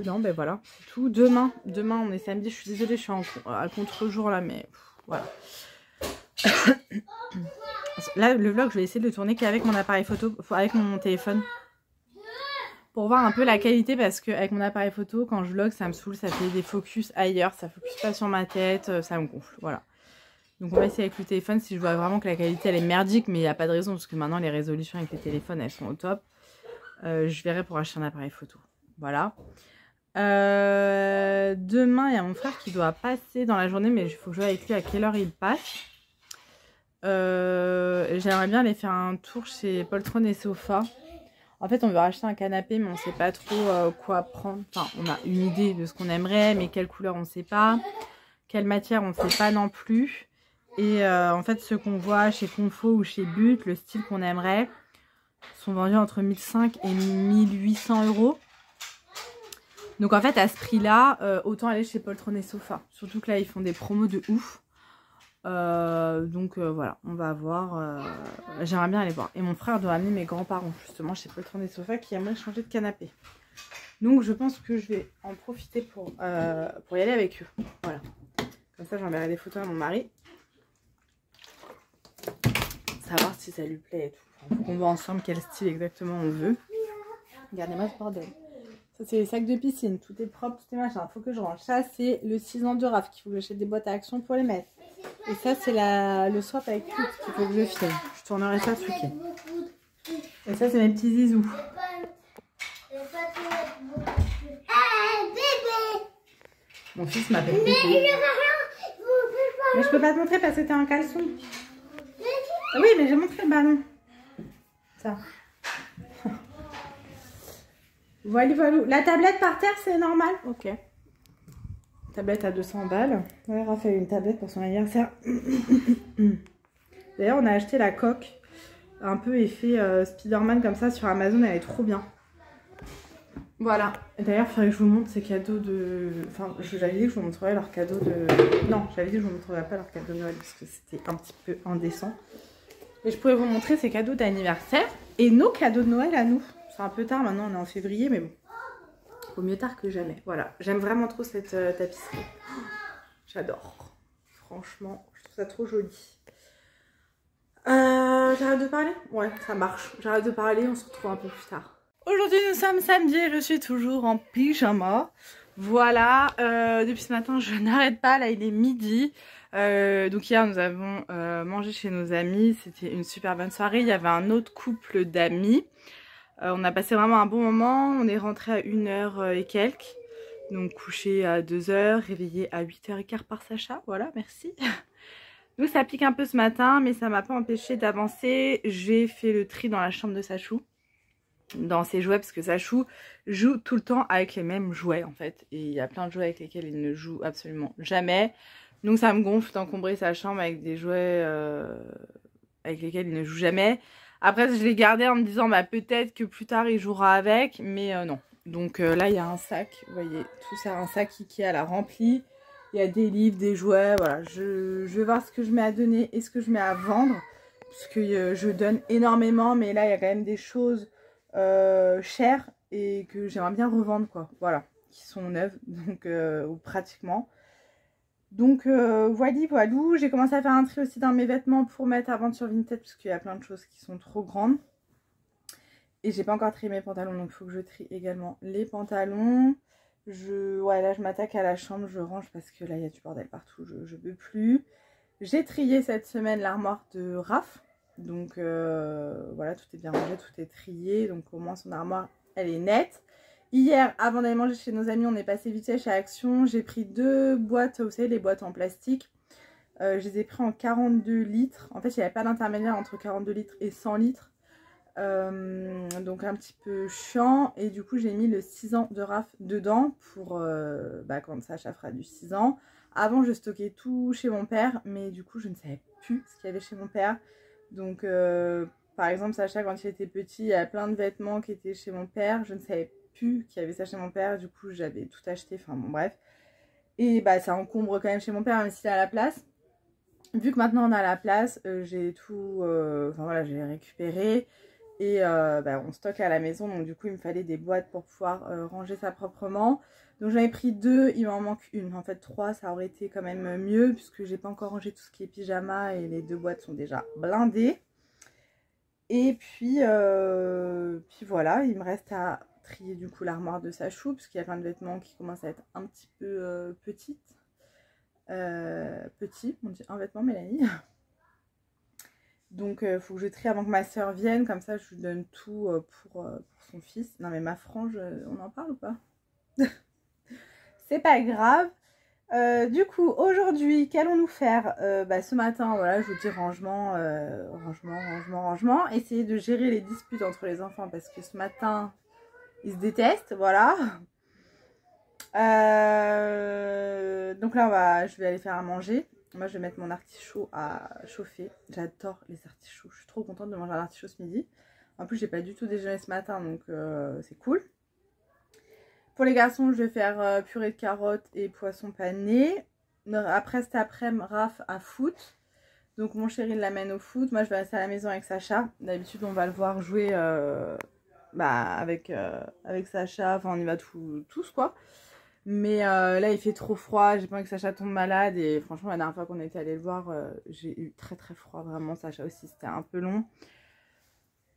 non, ben voilà, c'est tout. Demain, on est samedi, je suis désolée, je suis à contre-jour là, mais voilà. Là, le vlog, je vais essayer de le tourner qu'avec mon appareil photo, avec mon téléphone. Pour voir un peu la qualité, parce qu'avec mon appareil photo, quand je vlog, ça me saoule, ça fait des focus ailleurs, ça focus pas sur ma tête, ça me gonfle, voilà. Donc on va essayer avec le téléphone si je vois vraiment que la qualité elle est merdique, mais il n'y a pas de raison parce que maintenant les résolutions avec les téléphones elles sont au top. Je verrai pour acheter un appareil photo. Voilà. Demain il y a mon frère qui doit passer dans la journée, mais il faut que je vois avec lui à quelle heure il passe. J'aimerais bien aller faire un tour chez Poltron et Sofa. En fait on veut racheter un canapé mais on ne sait pas trop quoi prendre. Enfin on a une idée de ce qu'on aimerait mais quelle couleur on ne sait pas. Quelle matière on ne sait pas non plus. Et en fait, ceux qu'on voit chez Confo ou chez But, le style qu'on aimerait, sont vendus entre 1500 et 1800 €. Donc en fait, à ce prix-là, autant aller chez Poltron et Sofa. Surtout que là, ils font des promos de ouf. Donc voilà, on va voir. J'aimerais bien aller voir. Et mon frère doit amener mes grands-parents justement chez Poltron et Sofa qui aimeraient changer de canapé. Donc je pense que je vais en profiter pour y aller avec eux. Voilà. Comme ça, j'enverrai des photos à mon mari. Savoir si ça lui plaît et tout. Enfin, faut qu'on voit ensemble quel style exactement on veut. Regardez-moi ce bordel. Ça, c'est les sacs de piscine. Tout est propre, tout est machin. Faut que je range. Ça, c'est le 6 ans de RAF qu'il faut que j'achète des boîtes à action pour les mettre. Et ça, c'est le swap avec Cute qu'il faut que je filme. Je tournerai ça ce week-end. Et ça, c'est mes petits zizous. Mon fils m'appelle bébé. Mais je peux pas te montrer parce que t'es un caleçon. Oui, mais j'ai montré le ballon. Ça. Voilà, voilà. La tablette par terre, c'est normal? Ok. Tablette à 200 balles. Ouais, Raphaël a une tablette pour son anniversaire. D'ailleurs, on a acheté la coque. Un peu effet Spider-Man comme ça sur Amazon. Elle est trop bien. Voilà. D'ailleurs, il faudrait que je vous montre ces cadeaux de... Enfin, j'avais dit que je vous montrerais leur cadeau de... Non, j'avais dit que je vous montrerais pas leur cadeau de Noël parce que c'était un petit peu indécent. Et je pourrais vous montrer ces cadeaux d'anniversaire et nos cadeaux de Noël à nous. C'est un peu tard maintenant, on est en février, mais bon. Au mieux tard que jamais. Voilà, j'aime vraiment trop cette tapisserie. J'adore. Franchement, je trouve ça trop joli. J'arrête de parler? Ouais, ça marche. J'arrête de parler, on se retrouve un peu plus tard. Aujourd'hui, nous sommes samedi et je suis toujours en pyjama. Voilà, depuis ce matin, je n'arrête pas. Là, il est midi. Donc hier, nous avons mangé chez nos amis. C'était une super bonne soirée. Il y avait un autre couple d'amis. On a passé vraiment un bon moment. On est rentré à 1h et quelques. Donc couché à 2h, réveillé à 8h15 par Sacha. Voilà, merci. Donc ça pique un peu ce matin, mais ça m'a pas empêché d'avancer. J'ai fait le tri dans la chambre de Sachou, dans ses jouets, parce que Sachou joue tout le temps avec les mêmes jouets en fait. Et il y a plein de jouets avec lesquels il ne joue absolument jamais. Donc ça me gonfle d'encombrer sa chambre avec des jouets avec lesquels il ne joue jamais. Après je l'ai gardé en me disant bah peut-être que plus tard il jouera avec, mais non. Donc là il y a un sac, vous voyez, tout ça, un sac Ikea là rempli. Il y a des livres, des jouets, voilà. Je vais voir ce que je mets à donner et ce que je mets à vendre. Parce que je donne énormément, mais là il y a quand même des choses chères et que j'aimerais bien revendre quoi. Voilà, qui sont neuves, donc ou pratiquement. Donc voilà, j'ai commencé à faire un tri aussi dans mes vêtements pour mettre à vendre sur Vinted parce qu'il y a plein de choses qui sont trop grandes. Et j'ai pas encore trié mes pantalons, donc il faut que je trie également les pantalons. Ouais, là je m'attaque à la chambre, je range parce que là il y a du bordel partout, je peux plus. J'ai trié cette semaine l'armoire de Raph. Donc voilà, tout est bien rangé, tout est trié. Donc au moins son armoire elle est nette. Hier, avant d'aller manger chez nos amis, on est passé vite fait chez Action. J'ai pris 2 boîtes, vous savez, les boîtes en plastique. Je les ai pris en 42 litres. En fait, il n'y avait pas d'intermédiaire entre 42 litres et 100 litres. Donc un petit peu chiant. Et du coup, j'ai mis le 6 ans de Raph dedans pour quand Sacha fera du 6 ans. Avant, je stockais tout chez mon père. Mais du coup, je ne savais plus ce qu'il y avait chez mon père. Donc, par exemple, Sacha, quand il était petit, il y a plein de vêtements qui étaient chez mon père. Je ne savais plus qu'il y avait ça chez mon père. Du coup, j'avais tout acheté. Enfin, bon, bref. Et bah, ça encombre quand même chez mon père, même s'il a la place. Vu que maintenant, on a la place, j'ai tout... Enfin, voilà, j'ai récupéré. Et on stocke à la maison, donc du coup il me fallait des boîtes pour pouvoir ranger ça proprement. Donc j'en ai pris 2, il m'en manque une. En fait 3 ça aurait été quand même mieux puisque j'ai pas encore rangé tout ce qui est pyjama et les 2 boîtes sont déjà blindées. Et puis voilà, il me reste à trier du coup l'armoire de Sachou parce qu'il y a plein de vêtements qui commencent à être un petit peu petites. Petit, on dit un vêtement Mélanie. Donc il faut que je trie avant que ma soeur vienne, comme ça je lui donne tout pour son fils. Non mais ma frange, on en parle ou pas? C'est pas grave. Du coup aujourd'hui qu'allons-nous faire? Ce matin voilà, je vous dis rangement, rangement. Essayer de gérer les disputes entre les enfants parce que ce matin ils se détestent, voilà. Donc là je vais aller faire à manger. Moi je vais mettre mon artichaut à chauffer. J'adore les artichauts. Je suis trop contente de manger un artichaut ce midi. En plus j'ai pas du tout déjeuné ce matin donc c'est cool. Pour les garçons je vais faire purée de carottes et poisson pané. Après cet après-midi Raph à foot. Donc mon chéri l'amène au foot. Moi je vais rester à la maison avec Sacha. D'habitude on va le voir jouer avec Sacha. Enfin on y va tous quoi. Mais là il fait trop froid, j'ai pas envie que Sacha tombe malade et franchement la dernière fois qu'on était allé le voir j'ai eu très froid vraiment, Sacha aussi c'était un peu long.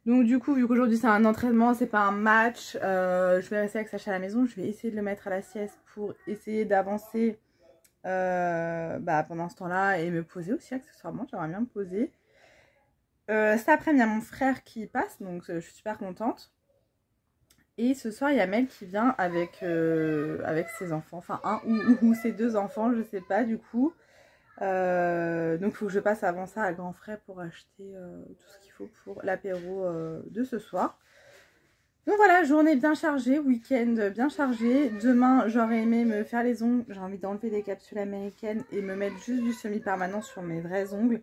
Donc du coup vu qu'aujourd'hui c'est un entraînement, c'est pas un match, je vais rester avec Sacha à la maison, je vais essayer de le mettre à la sieste pour essayer d'avancer pendant ce temps là et me poser aussi accessoirement, j'aimerais bien me poser. Cet après-midi il y a mon frère qui passe donc je suis super contente. Et ce soir, il y a Mel qui vient avec ses enfants. Enfin, un ou ses 2 enfants, je sais pas du coup. Donc, il faut que je passe avant ça à Grand Frais pour acheter tout ce qu'il faut pour l'apéro de ce soir. Donc voilà, journée bien chargée, week-end bien chargé. Demain, j'aurais aimé me faire les ongles. J'ai envie d'enlever les capsules américaines et me mettre juste du semi-permanent sur mes vrais ongles.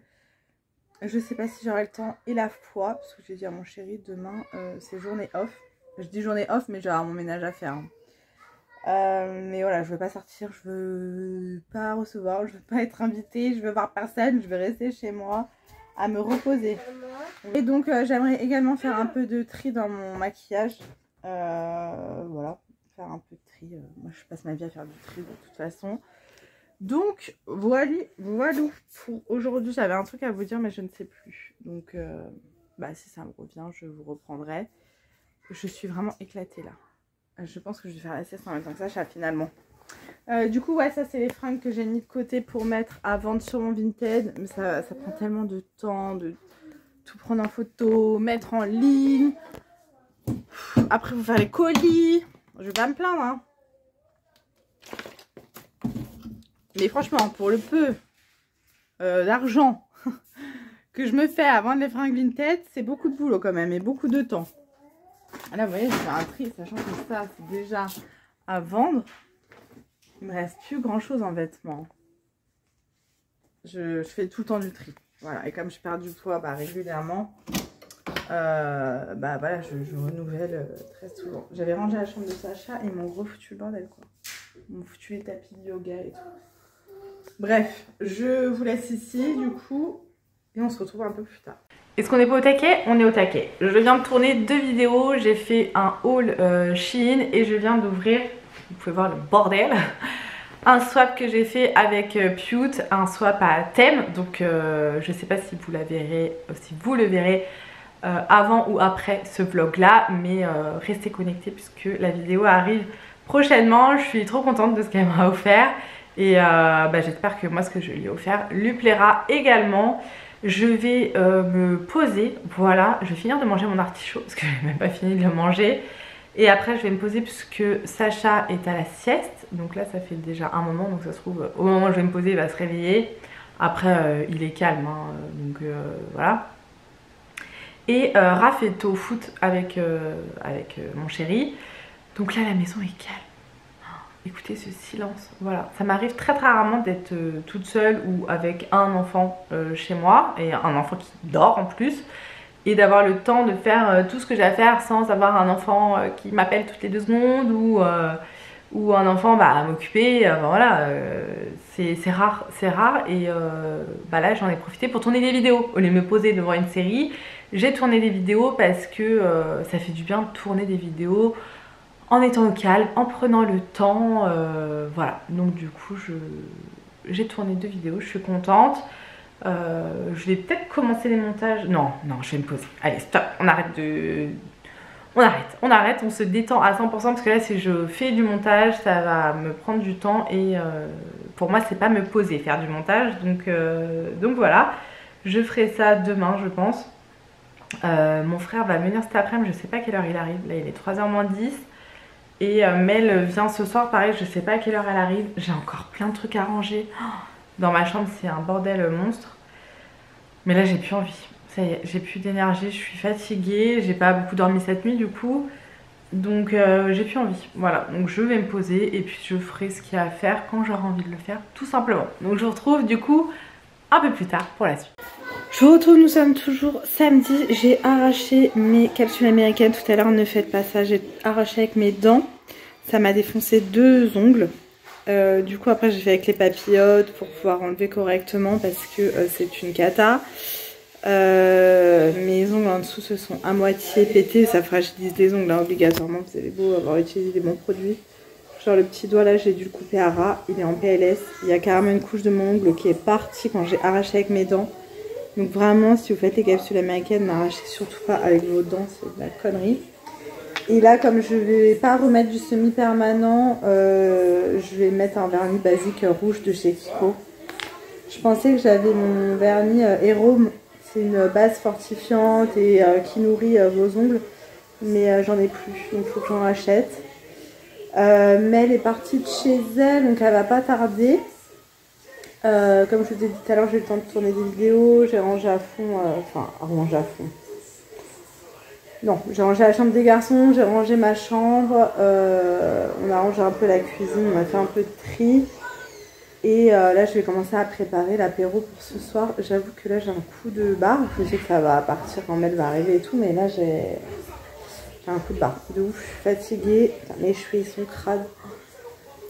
Je sais pas si j'aurai le temps et la foi, parce que j'ai dit à mon chéri, demain, c'est journée off. Je dis journée off, mais j'ai mon ménage à faire. Mais voilà, je veux pas sortir, je veux pas recevoir, je veux pas être invitée, je veux voir personne, je veux rester chez moi à me reposer. Et donc, j'aimerais également faire un peu de tri dans mon maquillage. Voilà, faire un peu de tri. Moi, je passe ma vie à faire du tri de toute façon. Donc, voilà pour aujourd'hui. J'avais un truc à vous dire, mais je ne sais plus. Donc, si ça me revient, je vous reprendrai. Je suis vraiment éclatée là. Je pense que je vais faire la sieste en même temps que Sacha finalement. Du coup, ouais, ça c'est les fringues que j'ai mis de côté pour mettre à vendre sur mon Vinted. Mais ça prend tellement de temps de tout prendre en photo, mettre en ligne. Après, vous faire les colis. Je vais pas me plaindre, hein. Mais franchement, pour le peu d'argent que je me fais à vendre les fringues Vinted, c'est beaucoup de boulot quand même et beaucoup de temps. Là, vous voyez, je fais un tri, sachant que ça, c'est déjà à vendre. Il me reste plus grand chose en vêtements. Je fais tout le temps du tri. Voilà, et comme je perds du poids régulièrement, voilà, je renouvelle très souvent. J'avais rangé la chambre de Sacha et ils m'ont refoutu le bordel, quoi. Ils m'ont foutu les tapis de yoga et tout. Bref, je vous laisse ici, du coup, et on se retrouve un peu plus tard. Est-ce qu'on n'est pas au taquet? On est au taquet. Je viens de tourner 2 vidéos. J'ai fait un haul Shein et je viens d'ouvrir, vous pouvez voir le bordel, un swap que j'ai fait avec Pute, un swap à thème. Donc je ne sais pas si vous le verrez avant ou après ce vlog là, mais restez connectés puisque la vidéo arrive prochainement. Je suis trop contente de ce qu'elle m'a offert et j'espère que moi ce que je lui ai offert lui plaira également. Je vais me poser, voilà, je vais finir de manger mon artichaut parce que je n'ai même pas fini de le manger. Et après je vais me poser puisque Sacha est à la sieste. Donc là ça fait déjà un moment, donc ça se trouve au moment où je vais me poser il va se réveiller. Après il est calme, hein, donc voilà. Et Raph est au foot avec mon chéri. Donc là la maison est calme. Écoutez ce silence, voilà, ça m'arrive très rarement d'être toute seule ou avec un enfant chez moi et un enfant qui dort en plus et d'avoir le temps de faire tout ce que j'ai à faire sans avoir un enfant qui m'appelle toutes les 2 secondes ou un enfant à m'occuper, voilà, c'est rare et là j'en ai profité pour tourner des vidéos au lieu de me poser devant une série. J'ai tourné des vidéos parce que ça fait du bien de tourner des vidéos en étant au calme, en prenant le temps, voilà. Donc du coup, j'ai tourné 2 vidéos, je suis contente. Je vais peut-être commencer les montages. Non, je vais me poser. Allez, stop, on arrête, on se détend à 100% parce que là, si je fais du montage, ça va me prendre du temps et pour moi, c'est pas me poser, faire du montage. Donc voilà, je ferai ça demain, je pense. Mon frère va venir cet après-midi, je sais pas à quelle heure il arrive. Là, il est 3h moins 10. Et Mel vient ce soir, pareil, je sais pas à quelle heure elle arrive. J'ai encore plein de trucs à ranger. Dans ma chambre, c'est un bordel monstre. Mais là, j'ai plus envie. Ça y est, j'ai plus d'énergie, je suis fatiguée. J'ai pas beaucoup dormi cette nuit du coup. Donc j'ai plus envie. Voilà, donc je vais me poser et puis je ferai ce qu'il y a à faire quand j'aurai envie de le faire, tout simplement. Donc je vous retrouve du coup un peu plus tard pour la suite. Je vous retrouve, nous sommes toujours samedi. J'ai arraché mes capsules américaines tout à l'heure, ne faites pas ça. J'ai arraché avec mes dents. Ça m'a défoncé 2 ongles. Du coup après j'ai fait avec les papillotes pour pouvoir enlever correctement parce que c'est une cata. Mes ongles en dessous se sont à moitié pétés. Ça fragilise les ongles hein, obligatoirement. Vous avez beau avoir utilisé des bons produits. Genre le petit doigt là j'ai dû le couper à ras. Il est en PLS. Il y a carrément une couche de mon ongle qui est partie quand j'ai arraché avec mes dents. Donc vraiment, si vous faites les capsules américaines, n'arrachez surtout pas avec vos dents, c'est de la connerie. Et là, comme je vais pas remettre du semi-permanent, je vais mettre un vernis basique rouge de chez Kiko. Je pensais que j'avais mon vernis Hérome, c'est une base fortifiante et qui nourrit vos ongles, mais j'en ai plus, donc il faut que j'en rachète. Mel est partie de chez elle, donc elle va pas tarder. Comme je vous ai dit tout à l'heure, j'ai eu le temps de tourner des vidéos, j'ai rangé à fond, rangé à fond. Non, j'ai rangé la chambre des garçons, j'ai rangé ma chambre, on a rangé un peu la cuisine, on a fait un peu de tri. Et là, je vais commencer à préparer l'apéro pour ce soir. J'avoue que là, j'ai un coup de barre. Je sais que ça va partir quand Mel va arriver et tout, mais là, j'ai un coup de barre. De ouf, je suis fatiguée. Putain, mes cheveux, ils sont crades.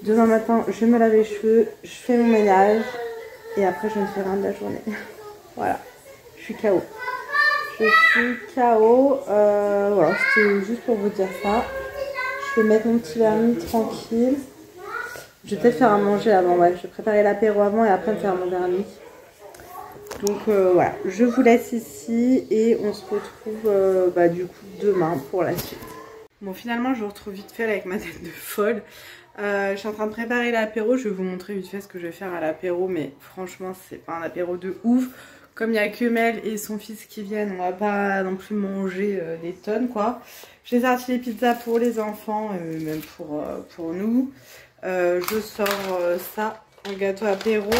Demain matin, je me lave les cheveux, je fais mon ménage et après je ne fais rien de la journée. Voilà, je suis KO. Je suis KO. Voilà, c'était juste pour vous dire ça. Je vais mettre mon petit vernis tranquille. Je vais peut-être faire à manger avant, ouais. Je vais préparer l'apéro avant et après me faire mon vernis. Donc voilà, je vous laisse ici et on se retrouve du coup demain pour la suite. Bon, finalement, je vous retrouve vite fait avec ma tête de folle. Je suis en train de préparer l'apéro, je vais vous montrer vite fait ce que je vais faire à l'apéro, mais franchement c'est pas un apéro de ouf. Comme il n'y a que Mel et son fils qui viennent, on va pas non plus manger des tonnes quoi. J'ai sorti les pizzas pour les enfants, même pour nous. Je sors ça, un gâteau apéro,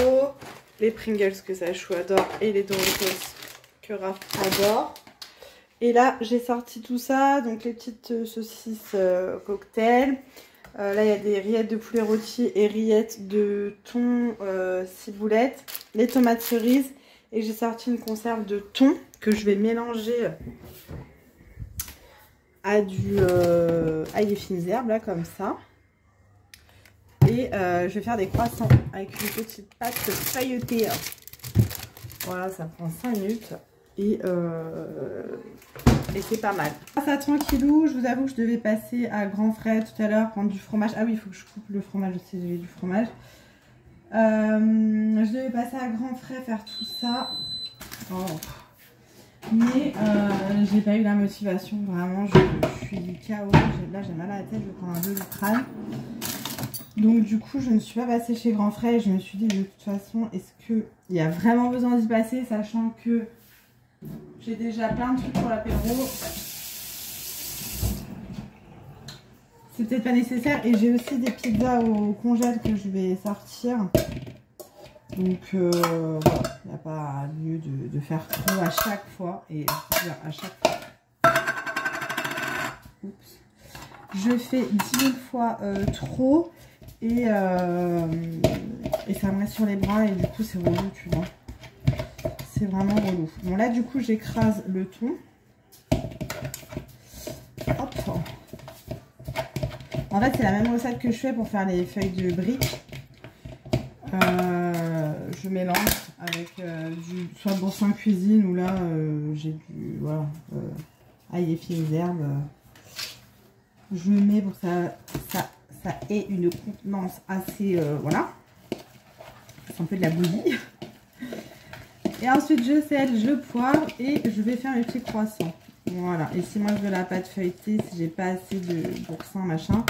les Pringles que Sachou adore et les Doritos que Raph adore. Et là j'ai sorti tout ça, donc les petites saucisses cocktail. Là, il y a des rillettes de poulet rôti et rillettes de thon ciboulette, les tomates cerises. Et j'ai sorti une conserve de thon que je vais mélanger à des fines herbes, là, comme ça. Et je vais faire des croissants avec une petite pâte feuilletée. Voilà, ça prend 5 minutes. Et c'est pas mal. Ça tranquillou, je vous avoue que je devais passer à Grand Frais tout à l'heure prendre du fromage. Ah oui, il faut que je coupe le fromage aussi, j'ai du fromage. Je devais passer à Grand Frais faire tout ça. Oh. Mais j'ai pas eu la motivation, vraiment, je suis KO. Là j'ai mal à la tête, je prends un Doliprane. Donc du coup je ne suis pas passée chez Grand Frais et je me suis dit de toute façon, est-ce qu'il y a vraiment besoin d'y passer, sachant que j'ai déjà plein de trucs pour l'apéro. C'est peut-être pas nécessaire. Et j'ai aussi des pizzas au congèle que je vais sortir. Donc voilà, il n'y a pas lieu de faire trop à chaque fois. Et à chaque fois. Oups. Je fais 10 000 fois trop. Et ça me reste sur les bras. Et du coup c'est relou, tu vois. C'est vraiment relou. Bon là du coup j'écrase le thon. Hop. En fait c'est la même recette que je fais pour faire les feuilles de briques. Je mélange avec soit boursin cuisine ou là j'ai du voilà, ail et fines herbes. Je mets pour que ça ait une contenance assez voilà. C'est un peu de la bouillie. Et ensuite je sèle, je poivre et je vais faire mes petits croissants. Voilà. Et si moi je veux la pâte feuilletée, si j'ai pas assez de boursin machin,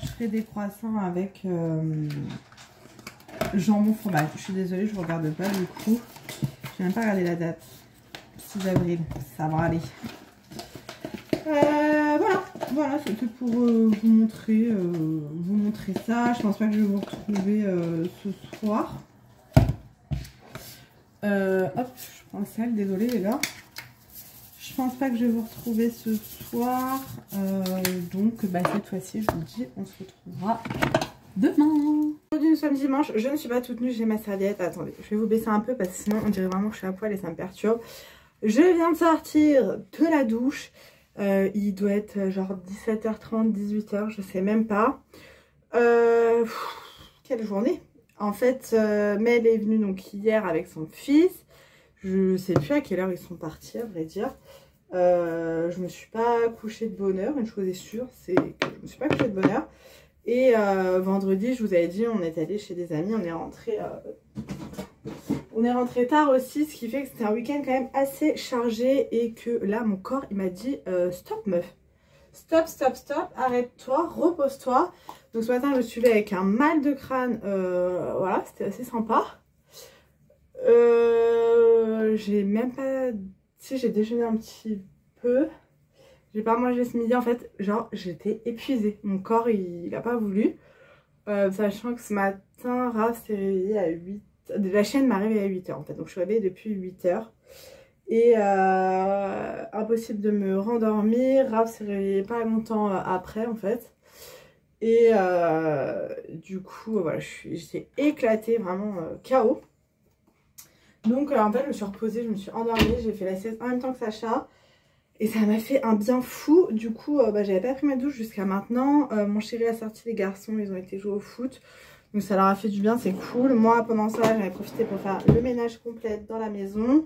je ferai des croissants avec jambon fromage. Je suis désolée, je regarde pas du coup. Je n'ai même pas regardé la date. 6 avril, ça va aller. Voilà, c'était pour vous montrer ça. Je pense pas que je vais vous retrouver ce soir. Hop, je prends le sel, désolée les gars. Je pense pas que je vais vous retrouver ce soir. Donc bah, cette fois-ci, je vous dis, on se retrouvera demain. Aujourd'hui nous sommes dimanche, je ne suis pas toute nue, j'ai ma serviette. Attendez, je vais vous baisser un peu parce que sinon on dirait vraiment que je suis à poil et ça me perturbe. Je viens de sortir de la douche. Il doit être genre 17h30, 18h, je sais même pas. Quelle journée. En fait, Mel est venue donc hier avec son fils. Je sais plus à quelle heure ils sont partis, à vrai dire. Je me suis pas couchée de bonne heure. Une chose est sûre, c'est que je me suis pas couchée de bonne heure. Et vendredi, je vous avais dit, on est allé chez des amis. On est rentré tard aussi, ce qui fait que c'était un week-end quand même assez chargé. Et que là, mon corps, il m'a dit, stop meuf. Stop, stop, stop, arrête-toi, repose-toi. Donc ce matin, je me suis levée avec un mal de crâne. Voilà, c'était assez sympa. J'ai même pas... Si, j'ai déjeuné un petit peu. J'ai pas mangé ce midi. En fait, genre, j'étais épuisée. Mon corps, il a pas voulu. Sachant que ce matin, Raph s'est réveillé à 8... La chaîne m'a réveillée à 8h en fait. Donc je suis réveillée depuis 8h. Et impossible de me rendormir. Raph s'est réveillé pas longtemps après en fait. Et du coup, voilà, j'étais éclatée, vraiment KO. Donc en fait, je me suis reposée, je me suis endormie, j'ai fait la sieste en même temps que Sacha. Et ça m'a fait un bien fou. Du coup, j'avais pas pris ma douche jusqu'à maintenant. Mon chéri a sorti les garçons, ils ont été jouer au foot. Donc ça leur a fait du bien, c'est cool. Moi, pendant ça, j'en ai profité pour faire le ménage complet dans la maison.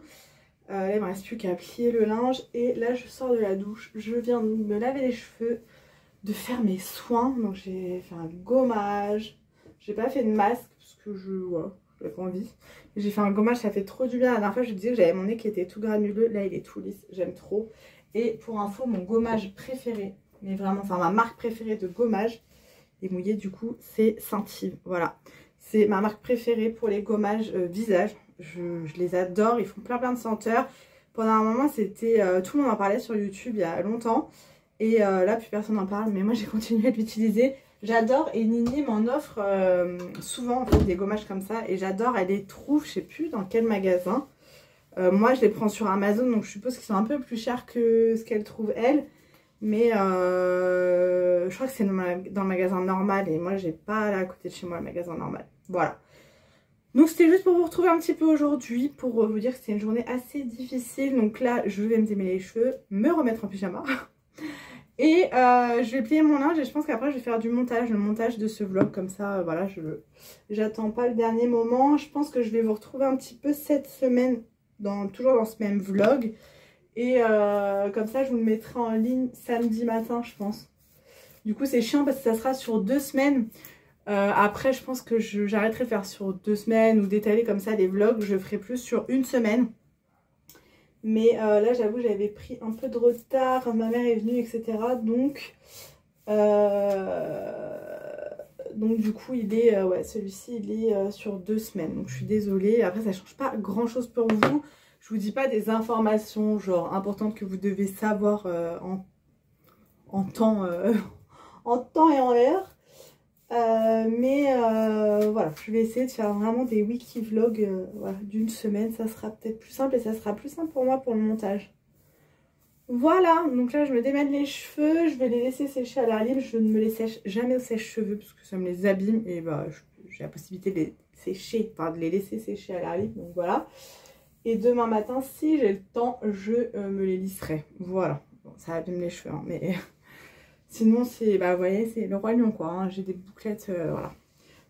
Là, il me reste plus qu'à plier le linge. Et là, je sors de la douche. Je viens de me laver les cheveux, de faire mes soins. Donc j'ai fait un gommage. J'ai pas fait de masque parce que j'avais pas envie. J'ai fait un gommage, ça fait trop du bien. La dernière fois, je disais que j'avais mon nez qui était tout granuleux. Là, il est tout lisse. J'aime trop. Et pour info, mon gommage préféré, mais vraiment, enfin ma marque préférée de gommage, et mouillé du coup, c'est Scentive. Voilà. C'est ma marque préférée pour les gommages visage. Je les adore. Ils font plein de senteurs. Pendant un moment, c'était tout le monde en parlait sur YouTube il y a longtemps. Et là, plus personne n'en parle. Mais moi, j'ai continué de l'utiliser. J'adore. Et Nini m'en offre souvent en fait, des gommages comme ça. Et j'adore. Elle les trouve, je sais plus dans quel magasin. Moi, je les prends sur Amazon. Donc, je suppose qu'ils sont un peu plus chers que ce qu'elle trouve, elle. Mais je crois que c'est dans le magasin normal. Et moi, j'ai pas là à côté de chez moi le magasin normal. Voilà. Donc c'était juste pour vous retrouver un petit peu aujourd'hui, pour vous dire que c'était une journée assez difficile. Donc là, je vais me démêler les cheveux, me remettre en pyjama. Et je vais plier mon linge et je pense qu'après je vais faire du montage, le montage de ce vlog. Comme ça, voilà, j'attends pas le dernier moment. Je pense que je vais vous retrouver un petit peu cette semaine, toujours dans ce même vlog. Et comme ça, je vous le mettrai en ligne samedi matin, je pense. Du coup, c'est chiant parce que ça sera sur 2 semaines. Après, je pense que j'arrêterai de faire sur 2 semaines ou d'étaler comme ça les vlogs. Je ferai plus sur 1 semaine. Mais là, j'avoue, j'avais pris un peu de retard. Ma mère est venue, etc. Donc du coup, celui-ci, il est sur 2 semaines. Donc, je suis désolée. Après, ça change pas grand-chose pour vous. Je vous dis pas des informations genre importantes que vous devez savoir en temps et en heure. Voilà, je vais essayer de faire vraiment des wiki vlogs voilà, d'1 semaine. Ça sera peut-être plus simple et ça sera plus simple pour moi pour le montage. Voilà, donc là je me démêle les cheveux. Je vais les laisser sécher à l'air libre. Je ne me les sèche jamais au sèche-cheveux parce que ça me les abîme. Et j'ai la possibilité de les sécher, enfin de les laisser sécher à l'air libre. Donc voilà. Et demain matin, si j'ai le temps, je me les lisserai. Voilà. Bon, ça abîme les cheveux, hein, mais sinon, c'est, vous voyez, c'est le roi lion, quoi. Hein. J'ai des bouclettes, voilà.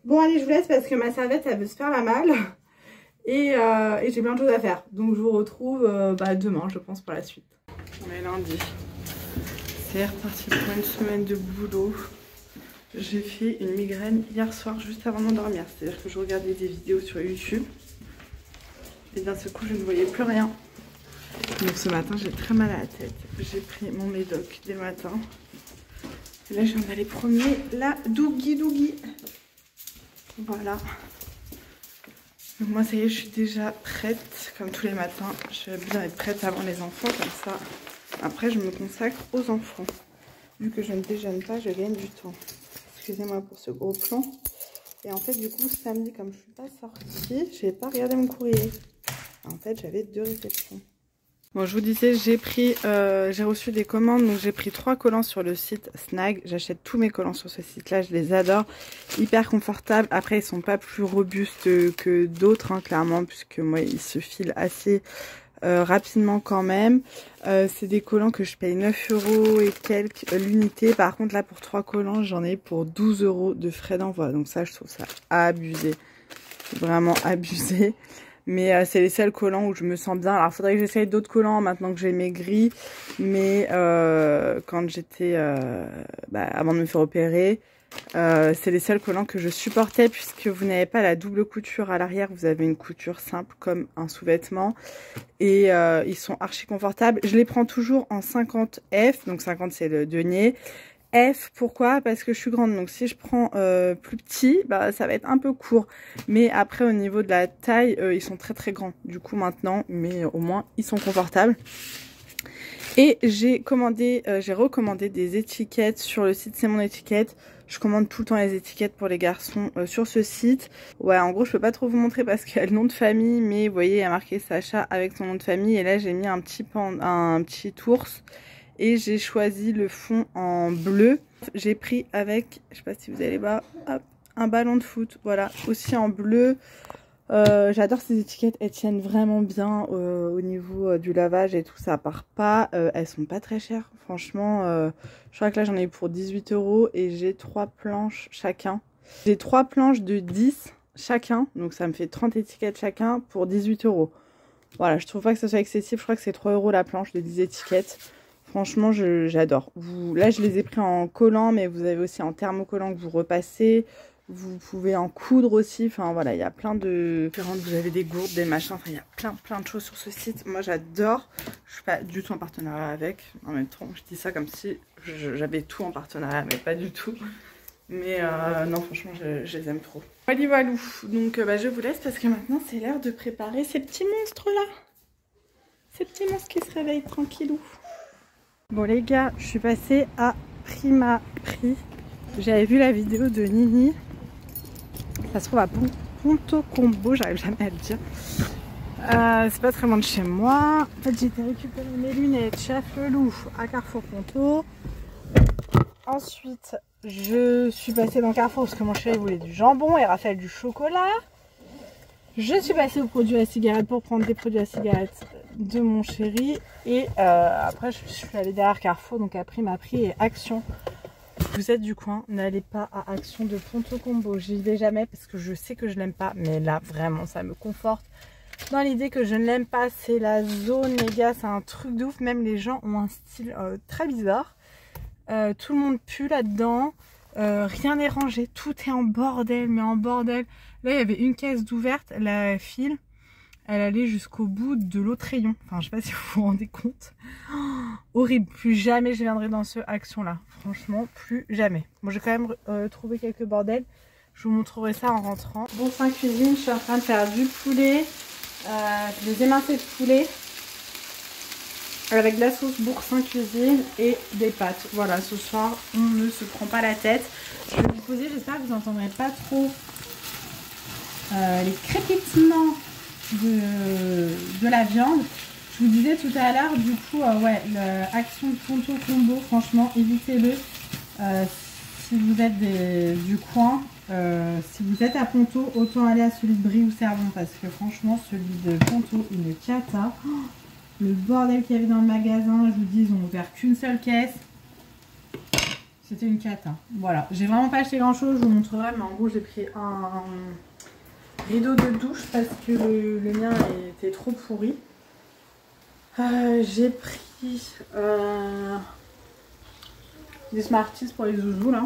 Bon, allez, je vous laisse parce que ma serviette, elle veut se faire la malle. Et j'ai plein de choses à faire. Donc je vous retrouve demain, je pense, pour la suite. On est lundi. C'est reparti pour une semaine de boulot. J'ai fait une migraine hier soir juste avant de m'endormir. C'est-à-dire que je regardais des vidéos sur YouTube. Et d'un seul coup, je ne voyais plus rien. Donc ce matin, j'ai très mal à la tête. J'ai pris mon médoc dès le matin. Et là, je viens d'aller promener la Dougie. Voilà. Donc moi, ça y est, je suis déjà prête. Comme tous les matins, je vais bien être prête avant les enfants. Comme ça, après, je me consacre aux enfants. Vu que je ne déjeune pas, je gagne du temps. Excusez-moi pour ce gros plan. Et en fait, du coup, samedi, comme je ne suis pas sortie, je n'ai pas regardé mon courrier. En fait, j'avais 2 réceptions. Bon, je vous disais, j'ai reçu des commandes, donc j'ai pris 3 collants sur le site Snag. J'achète tous mes collants sur ce site-là, je les adore. Hyper confortables. Après, ils sont pas plus robustes que d'autres, hein, clairement, puisque moi, ils se filent assez rapidement quand même. C'est des collants que je paye 9 € et quelques l'unité. Par contre, là, pour 3 collants, j'en ai pour 12 € de frais d'envoi. Donc ça, je trouve ça abusé. Vraiment abusé. Mais c'est les seuls collants où je me sens bien. Alors, il faudrait que j'essaye d'autres collants maintenant que j'ai maigri. Mais quand j'étais... avant de me faire opérer, c'est les seuls collants que je supportais puisque vous n'avez pas la double couture à l'arrière. Vous avez une couture simple comme un sous-vêtement. Et ils sont archi confortables. Je les prends toujours en 50F. Donc 50, c'est le denier. F, pourquoi? Parce que je suis grande, donc si je prends plus petit, ça va être un peu court. Mais après, au niveau de la taille, ils sont très très grands. Du coup, maintenant, mais au moins, ils sont confortables. Et j'ai recommandé des étiquettes sur le site C'est Mon Étiquette. Je commande tout le temps les étiquettes pour les garçons sur ce site. Ouais, en gros, je peux pas trop vous montrer parce qu'il y a le nom de famille, mais vous voyez, il y a marqué Sacha avec son nom de famille. Et là, j'ai mis un petit ours. Et j'ai choisi le fond en bleu. J'ai pris avec, je sais pas si vous allez voir, hop, un ballon de foot. Voilà, aussi en bleu. J'adore ces étiquettes, elles tiennent vraiment bien au niveau du lavage et tout, ça part pas. Elles sont pas très chères, franchement. Je crois que là j'en ai pour 18 € et j'ai 3 planches chacun. J'ai 3 planches de 10 chacun, donc ça me fait 30 étiquettes chacun pour 18 €. Voilà, je trouve pas que ce soit excessif, je crois que c'est 3 € la planche de 10 étiquettes. Franchement, j'adore. Là, je les ai pris en collant, mais vous avez aussi en thermocollant que vous repassez. Vous pouvez en coudre aussi. Enfin, voilà, il y a plein de différentes. Vous avez des gourdes, des machins. Enfin, il y a plein de choses sur ce site. Moi, j'adore. Je suis pas du tout en partenariat avec. En même temps, je dis ça comme si j'avais tout en partenariat, mais pas du tout. Mais non, franchement, je les aime trop. Voilà, voilou. Donc, je vous laisse parce que maintenant, c'est l'heure de préparer ces petits monstres-là. Ces petits monstres qui se réveillent tranquillou. Bon les gars, je suis passée à Prima Prix. J'avais vu la vidéo de Nini. Ça se trouve à Ponto Combo, j'arrive jamais à le dire. C'est pas très loin de chez moi. En fait, j'ai été récupérer mes lunettes chez Afflelou à Carrefour Ponto. Ensuite, je suis passée dans Carrefour parce que mon chéri voulait du jambon et Raphaël du chocolat. Je suis passée aux produits à cigarette pour prendre des produits à cigarette de mon chéri. Et après, je suis allée derrière Carrefour, donc à Prima Prix et Action. Vous êtes du coin, n'allez pas à Action de Ponto Combo. J'y vais jamais parce que je sais que je l'aime pas. Mais là, vraiment, ça me conforte dans l'idée que je ne l'aime pas. C'est la zone, les gars, c'est un truc de ouf. Même les gens ont un style très bizarre. Tout le monde pue là-dedans. Rien n'est rangé, tout est en bordel, mais en bordel. Là, il y avait une caisse d'ouverte, la file, elle allait jusqu'au bout de l'autre rayon. Enfin, je sais pas si vous vous rendez compte. Oh, horrible, plus jamais je viendrai dans ce Action-là. Franchement, plus jamais. Bon, j'ai quand même trouvé quelques bordels. Je vous montrerai ça en rentrant. Bon sein cuisine, je suis en train de faire du poulet, des émincés de poulet. Avec de la sauce boursin cuisine et des pâtes. Voilà, ce soir, on ne se prend pas la tête. Je vais vous poser, j'espère que vous n'entendrez pas trop les crépitements de la viande. Je vous disais tout à l'heure, du coup, ouais, l'Action Ponto Combo, franchement, évitez-le. Si vous êtes du coin, si vous êtes à Ponto, autant aller à celui de Brie ou Servon parce que franchement, celui de Ponto, une cata. Le bordel qu'il y avait dans le magasin, je vous dis, ils ont ouvert qu'une seule caisse. C'était une cata. Voilà, j'ai vraiment pas acheté grand chose, je vous montrerai, mais en gros, j'ai pris rideau de douche parce que le mien était trop pourri. J'ai pris des Smarties pour les zouzous là.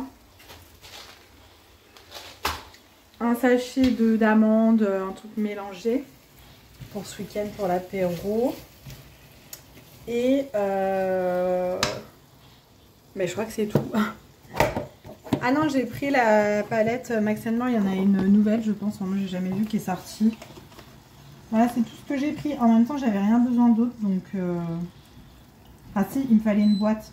Un sachet d'amandes, un truc mélangé pour ce week-end pour l'apéro. Et mais je crois que c'est tout. Ah non, j'ai pris la palette Max & More, il y en a une nouvelle je pense, moi j'ai jamais vu qui est sortie. Voilà, c'est tout ce que j'ai pris. En même temps, j'avais rien besoin d'autre donc enfin si, il me fallait une boîte.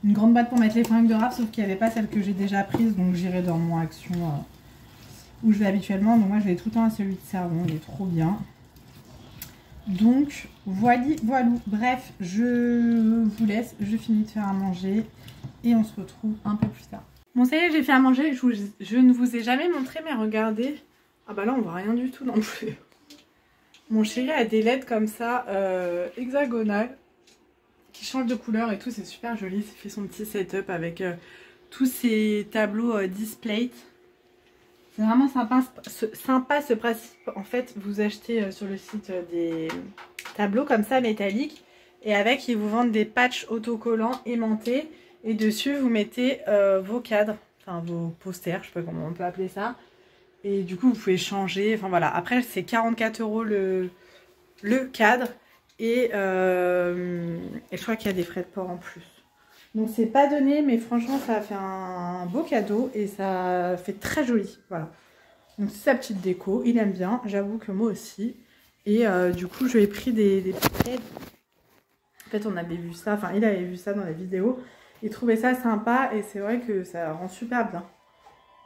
Une grande boîte pour mettre les fringues de Raph, sauf qu'il n'y avait pas celle que j'ai déjà prise, donc j'irai dans mon Action où je vais habituellement. Donc moi je vais tout le temps à celui de Servon, il est trop bien. Donc voilà. Bref, je vous laisse, je finis de faire à manger et on se retrouve un peu plus tard. Bon ça y est, j'ai fait à manger, je ne vous ai jamais montré, mais regardez. Ah bah là on voit rien du tout non plus. Mon chéri a des LED comme ça, hexagonales, qui changent de couleur et tout, c'est super joli. Il fait son petit setup avec tous ces tableaux display. C'est vraiment sympa ce principe. En fait, vous achetez sur le site des tableaux comme ça métalliques et avec ils vous vendent des patchs autocollants aimantés et dessus vous mettez vos cadres, enfin vos posters, je sais pas comment on peut appeler ça. Et du coup vous pouvez changer, enfin voilà. Après c'est 44 € le cadre et je crois qu'il y a des frais de port en plus. Donc c'est pas donné, mais franchement ça a fait un beau cadeau et ça fait très joli. Voilà. Donc c'est sa petite déco, il aime bien, j'avoue que moi aussi. Et du coup je lui ai pris des petites LED. En fait on avait vu ça, enfin il avait vu ça dans les vidéos. Il trouvait ça sympa et c'est vrai que ça rend super bien.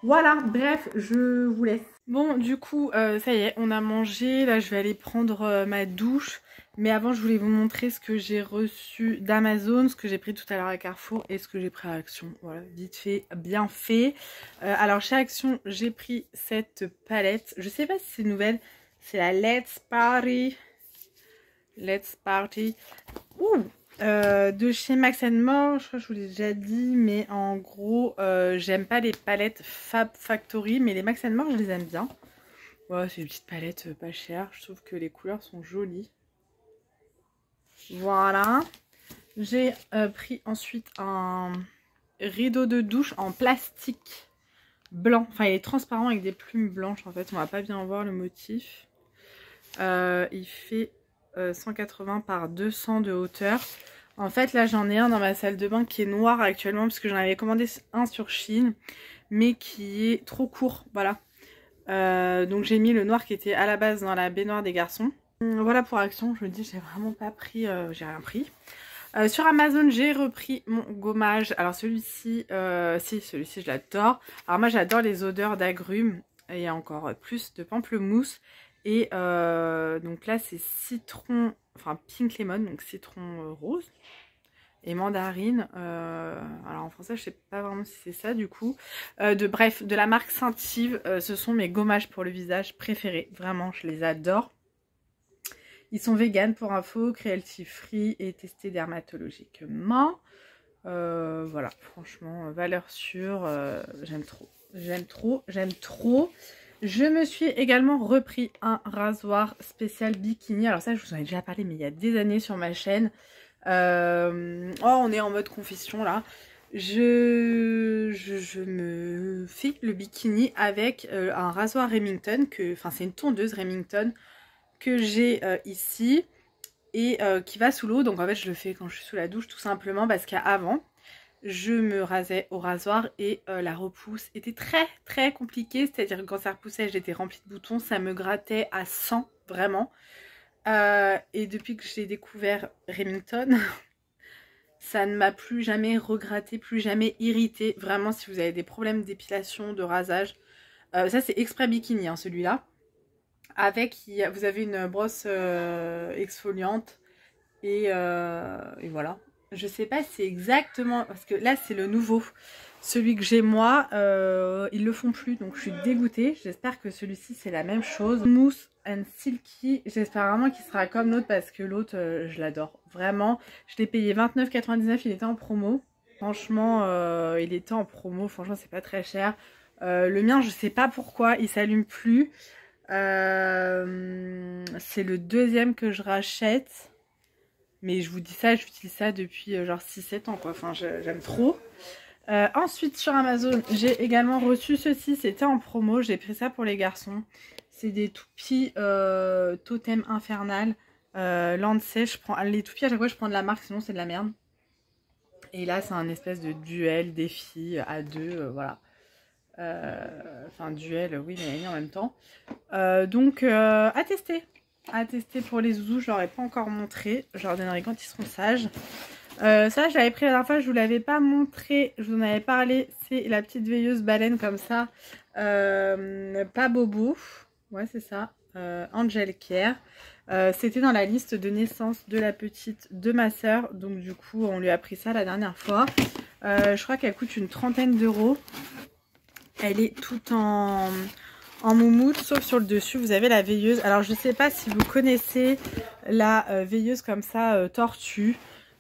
Voilà, bref, je vous laisse. Bon, du coup, ça y est, on a mangé. Là, je vais aller prendre ma douche. Mais avant, je voulais vous montrer ce que j'ai reçu d'Amazon, ce que j'ai pris tout à l'heure à Carrefour et ce que j'ai pris à Action. Voilà, vite fait, bien fait. Alors, chez Action, j'ai pris cette palette. Je sais pas si c'est nouvelle. C'est la Let's Party. Let's Party. Ouh! De chez Max & More, je crois que je vous l'ai déjà dit, mais en gros, j'aime pas les palettes Fab Factory, mais les Max & More, je les aime bien. Voilà, c'est une petite palette pas chère, je trouve que les couleurs sont jolies. Voilà. J'ai pris ensuite un rideau de douche en plastique blanc. Enfin, il est transparent avec des plumes blanches, en fait, on va pas bien voir le motif. Il fait 180 par 200 de hauteur. En fait là j'en ai un dans ma salle de bain qui est noir actuellement parce que j'en avais commandé un sur Shein mais qui est trop court, voilà. Donc j'ai mis le noir qui était à la base dans la baignoire des garçons. Voilà pour Action, je me dis j'ai vraiment pas pris, j'ai rien pris. Sur Amazon j'ai repris mon gommage. Alors celui-ci, celui-ci je l'adore. Alors moi j'adore les odeurs d'agrumes et encore plus de pamplemousse. Et donc là c'est citron, enfin pink lemon, donc citron rose et mandarine. Alors en français je sais pas vraiment si c'est ça du coup. Bref, de la marque Saint-Yves, ce sont mes gommages pour le visage préférés. Vraiment, je les adore. Ils sont vegan pour info, cruelty free et testés dermatologiquement. Voilà, franchement, valeur sûre, j'aime trop. J'aime trop, j'aime trop. Je me suis également repris un rasoir spécial bikini. Alors ça, je vous en ai déjà parlé, mais il y a des années sur ma chaîne. Oh, on est en mode confession là. Je me fais le bikini avec un rasoir Remington. Enfin, c'est une tondeuse Remington que j'ai ici et qui va sous l'eau. Donc en fait, je le fais quand je suis sous la douche tout simplement parce qu'avant, je me rasais au rasoir et la repousse était très très compliquée. C'est-à-dire que quand ça repoussait, j'étais remplie de boutons, ça me grattait à 100 vraiment. Et depuis que j'ai découvert Remington, ça ne m'a plus jamais regratté, plus jamais irrité. Vraiment, si vous avez des problèmes d'épilation, de rasage, ça c'est exprès bikini hein, celui-là. Avec, vous avez une brosse exfoliante et voilà. Je sais pas si c'est exactement, parce que là c'est le nouveau, celui que j'ai moi, ils le font plus donc je suis dégoûtée. J'espère que celui-ci c'est la même chose. Mousse and silky, j'espère vraiment qu'il sera comme l'autre parce que l'autre je l'adore vraiment. Je l'ai payé 29,99, il était en promo. Franchement il était en promo, franchement c'est pas très cher. Le mien je sais pas pourquoi il s'allume plus. C'est le deuxième que je rachète. Mais je vous dis ça, j'utilise ça depuis genre 6-7 ans quoi. Enfin, j'aime trop. Ensuite, sur Amazon, j'ai également reçu ceci. C'était en promo. J'ai pris ça pour les garçons. C'est des toupies Totem Infernal. Lancet. Je prends les toupies à chaque fois, je prends de la marque, sinon c'est de la merde. Et là, c'est un espèce de duel défi à deux. Voilà. Enfin, duel, oui, mais en même temps. Donc, à tester. À tester pour les zouzous, je leur ai pas encore montré. Je leur donnerai quand ils seront sages. Ça, je l'avais pris la dernière fois, je vous l'avais pas montré. Je vous en avais parlé. C'est la petite veilleuse baleine comme ça. Pas bobo. Ouais, c'est ça. Angel Care. C'était dans la liste de naissance de la petite de ma soeur. Donc, du coup, on lui a pris ça la dernière fois. Je crois qu'elle coûte une 30aine d'euros. Elle est toute en moumoute, sauf sur le dessus, vous avez la veilleuse. Alors, je ne sais pas si vous connaissez la veilleuse comme ça, tortue.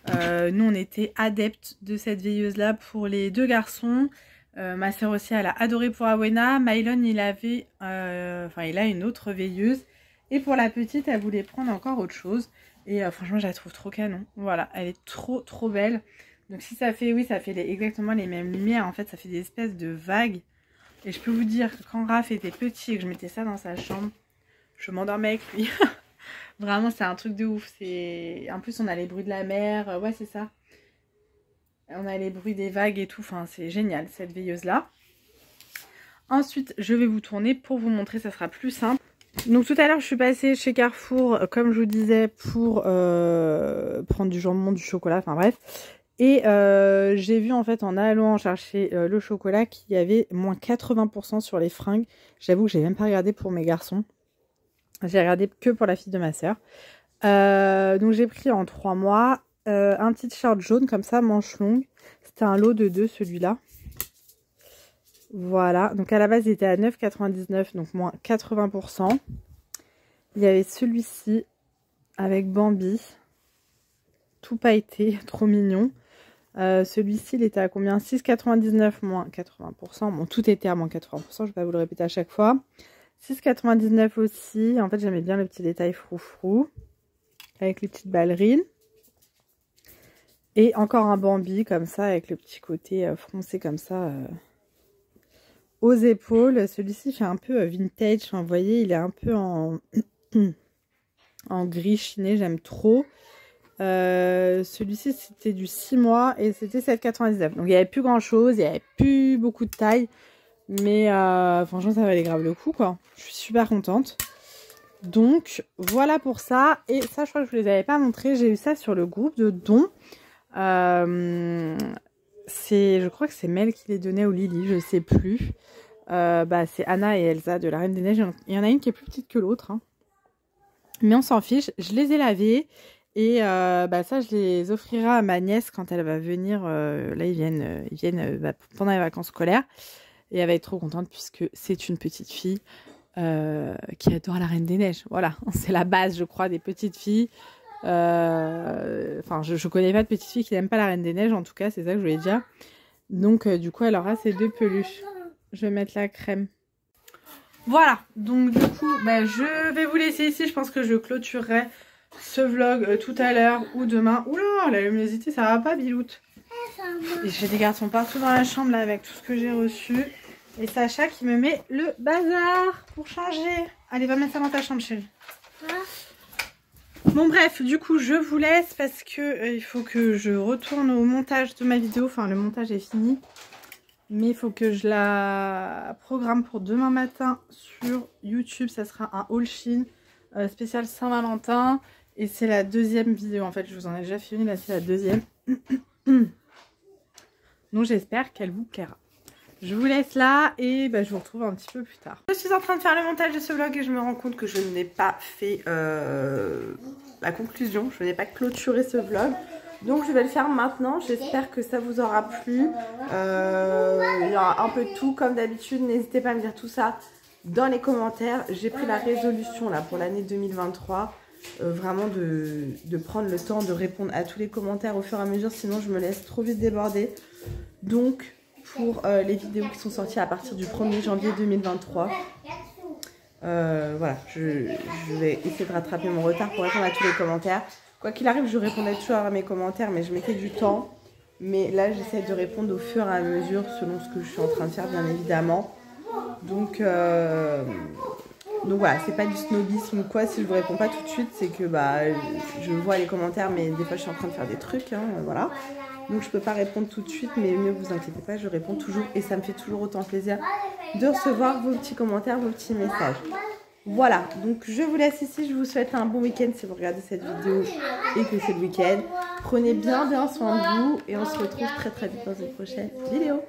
Nous, on était adeptes de cette veilleuse-là pour les deux garçons. Ma soeur aussi, elle a adoré pour Awena. Mylon, il avait, il a une autre veilleuse. Et pour la petite, elle voulait prendre encore autre chose. Et franchement, je la trouve trop canon. Voilà, elle est trop, trop belle. Donc, si ça fait, oui, ça fait exactement les mêmes lumières. En fait, ça fait des espèces de vagues. Et je peux vous dire que quand Raph était petit et que je mettais ça dans sa chambre, je m'endormais avec lui. Vraiment, c'est un truc de ouf. En plus, on a les bruits de la mer. Ouais, c'est ça. On a les bruits des vagues et tout. Enfin, c'est génial, cette veilleuse-là. Ensuite, je vais vous tourner pour vous montrer. Ça sera plus simple. Donc, tout à l'heure, je suis passée chez Carrefour, comme je vous disais, pour prendre du jambon, du chocolat. Enfin, bref. Et j'ai vu en fait en allant chercher le chocolat qu'il y avait moins 80% sur les fringues. J'avoue que j'ai même pas regardé pour mes garçons. J'ai regardé que pour la fille de ma soeur. Donc j'ai pris en 3 mois un t-shirt jaune comme ça, manche longue. C'était un lot de 2 celui-là. Voilà. Donc à la base il était à 9,99 donc moins 80%. Il y avait celui-ci avec Bambi. Tout pailleté, trop mignon. Celui-ci, il était à combien? 6,99 moins 80%. Bon, tout était à moins 80%, je ne vais pas vous le répéter à chaque fois. 6,99 aussi. En fait, j'aimais bien le petit détail froufrou. Avec les petites ballerines. Et encore un Bambi, comme ça, avec le petit côté froncé, comme ça, aux épaules. Celui-ci fait un peu vintage. Enfin, vous voyez, il est un peu en, en gris chiné. J'aime trop. Celui-ci c'était du 6 mois et c'était 7,99. Donc il n'y avait plus grand chose, il n'y avait plus beaucoup de taille, mais franchement ça valait grave le coup quoi. Je suis super contente. Donc voilà pour ça. Et ça je crois que je vous les avais pas montré, j'ai eu ça sur le groupe de dons. Je crois que c'est Mel qui les donnait aux Lily, je sais plus. C'est Anna et Elsa de la Reine des Neiges. Il y en a une qui est plus petite que l'autre hein. Mais on s'en fiche, je les ai lavés. Et ça, je les offrirai à ma nièce quand elle va venir. Là, ils viennent pendant les vacances scolaires. Et elle va être trop contente puisque c'est une petite fille qui adore la Reine des Neiges. Voilà, c'est la base, je crois, des petites filles. Enfin, je connais pas de petites filles qui n'aiment pas la Reine des Neiges. En tout cas, c'est ça que je voulais dire. Donc, du coup, elle aura ces 2 peluches. Je vais mettre la crème. Voilà, donc du coup, je vais vous laisser ici. Je pense que je clôturerai ce vlog tout à l'heure ou demain. Oula, la luminosité ça va pas Biloute. Et j'ai des garçons partout dans la chambre là avec tout ce que j'ai reçu. Et Sacha qui me met le bazar pour changer. Allez, va mettre ça dans ta chambre chérie. Bon bref, du coup je vous laisse parce que il faut que je retourne au montage de ma vidéo. Enfin le montage est fini. Mais il faut que je la programme pour demain matin sur YouTube. Ça sera un haul Shein spécial Saint-Valentin. Et c'est la 2e vidéo, en fait, je vous en ai déjà fait une, là c'est la 2e. Donc j'espère qu'elle vous plaira. Je vous laisse là et je vous retrouve un petit peu plus tard. Je suis en train de faire le montage de ce vlog et je me rends compte que je n'ai pas fait la conclusion. Je n'ai pas clôturé ce vlog. Donc je vais le faire maintenant, j'espère que ça vous aura plu. Il y aura un peu de tout comme d'habitude, n'hésitez pas à me dire tout ça dans les commentaires. J'ai pris la résolution là pour l'année 2023. Vraiment de prendre le temps de répondre à tous les commentaires au fur et à mesure, sinon je me laisse trop vite déborder. Donc pour les vidéos qui sont sorties à partir du 1er janvier 2023, Voilà, je vais essayer de rattraper mon retard pour répondre à tous les commentaires. Quoi qu'il arrive, je répondais toujours à mes commentaires, mais je mettais du temps. Mais là, j'essaie de répondre au fur et à mesure, selon ce que je suis en train de faire, bien évidemment. Donc voilà, c'est pas du snobisme ou quoi. Si je vous réponds pas tout de suite, c'est que je vois les commentaires, mais des fois, je suis en train de faire des trucs, hein, voilà. Donc je peux pas répondre tout de suite, mais ne vous inquiétez pas, je réponds toujours. Et ça me fait toujours autant plaisir de recevoir vos petits commentaires, vos petits messages. Voilà, donc je vous laisse ici, je vous souhaite un bon week-end si vous regardez cette vidéo et que c'est le week-end. Prenez bien soin de vous et on se retrouve très vite dans une prochaine vidéo.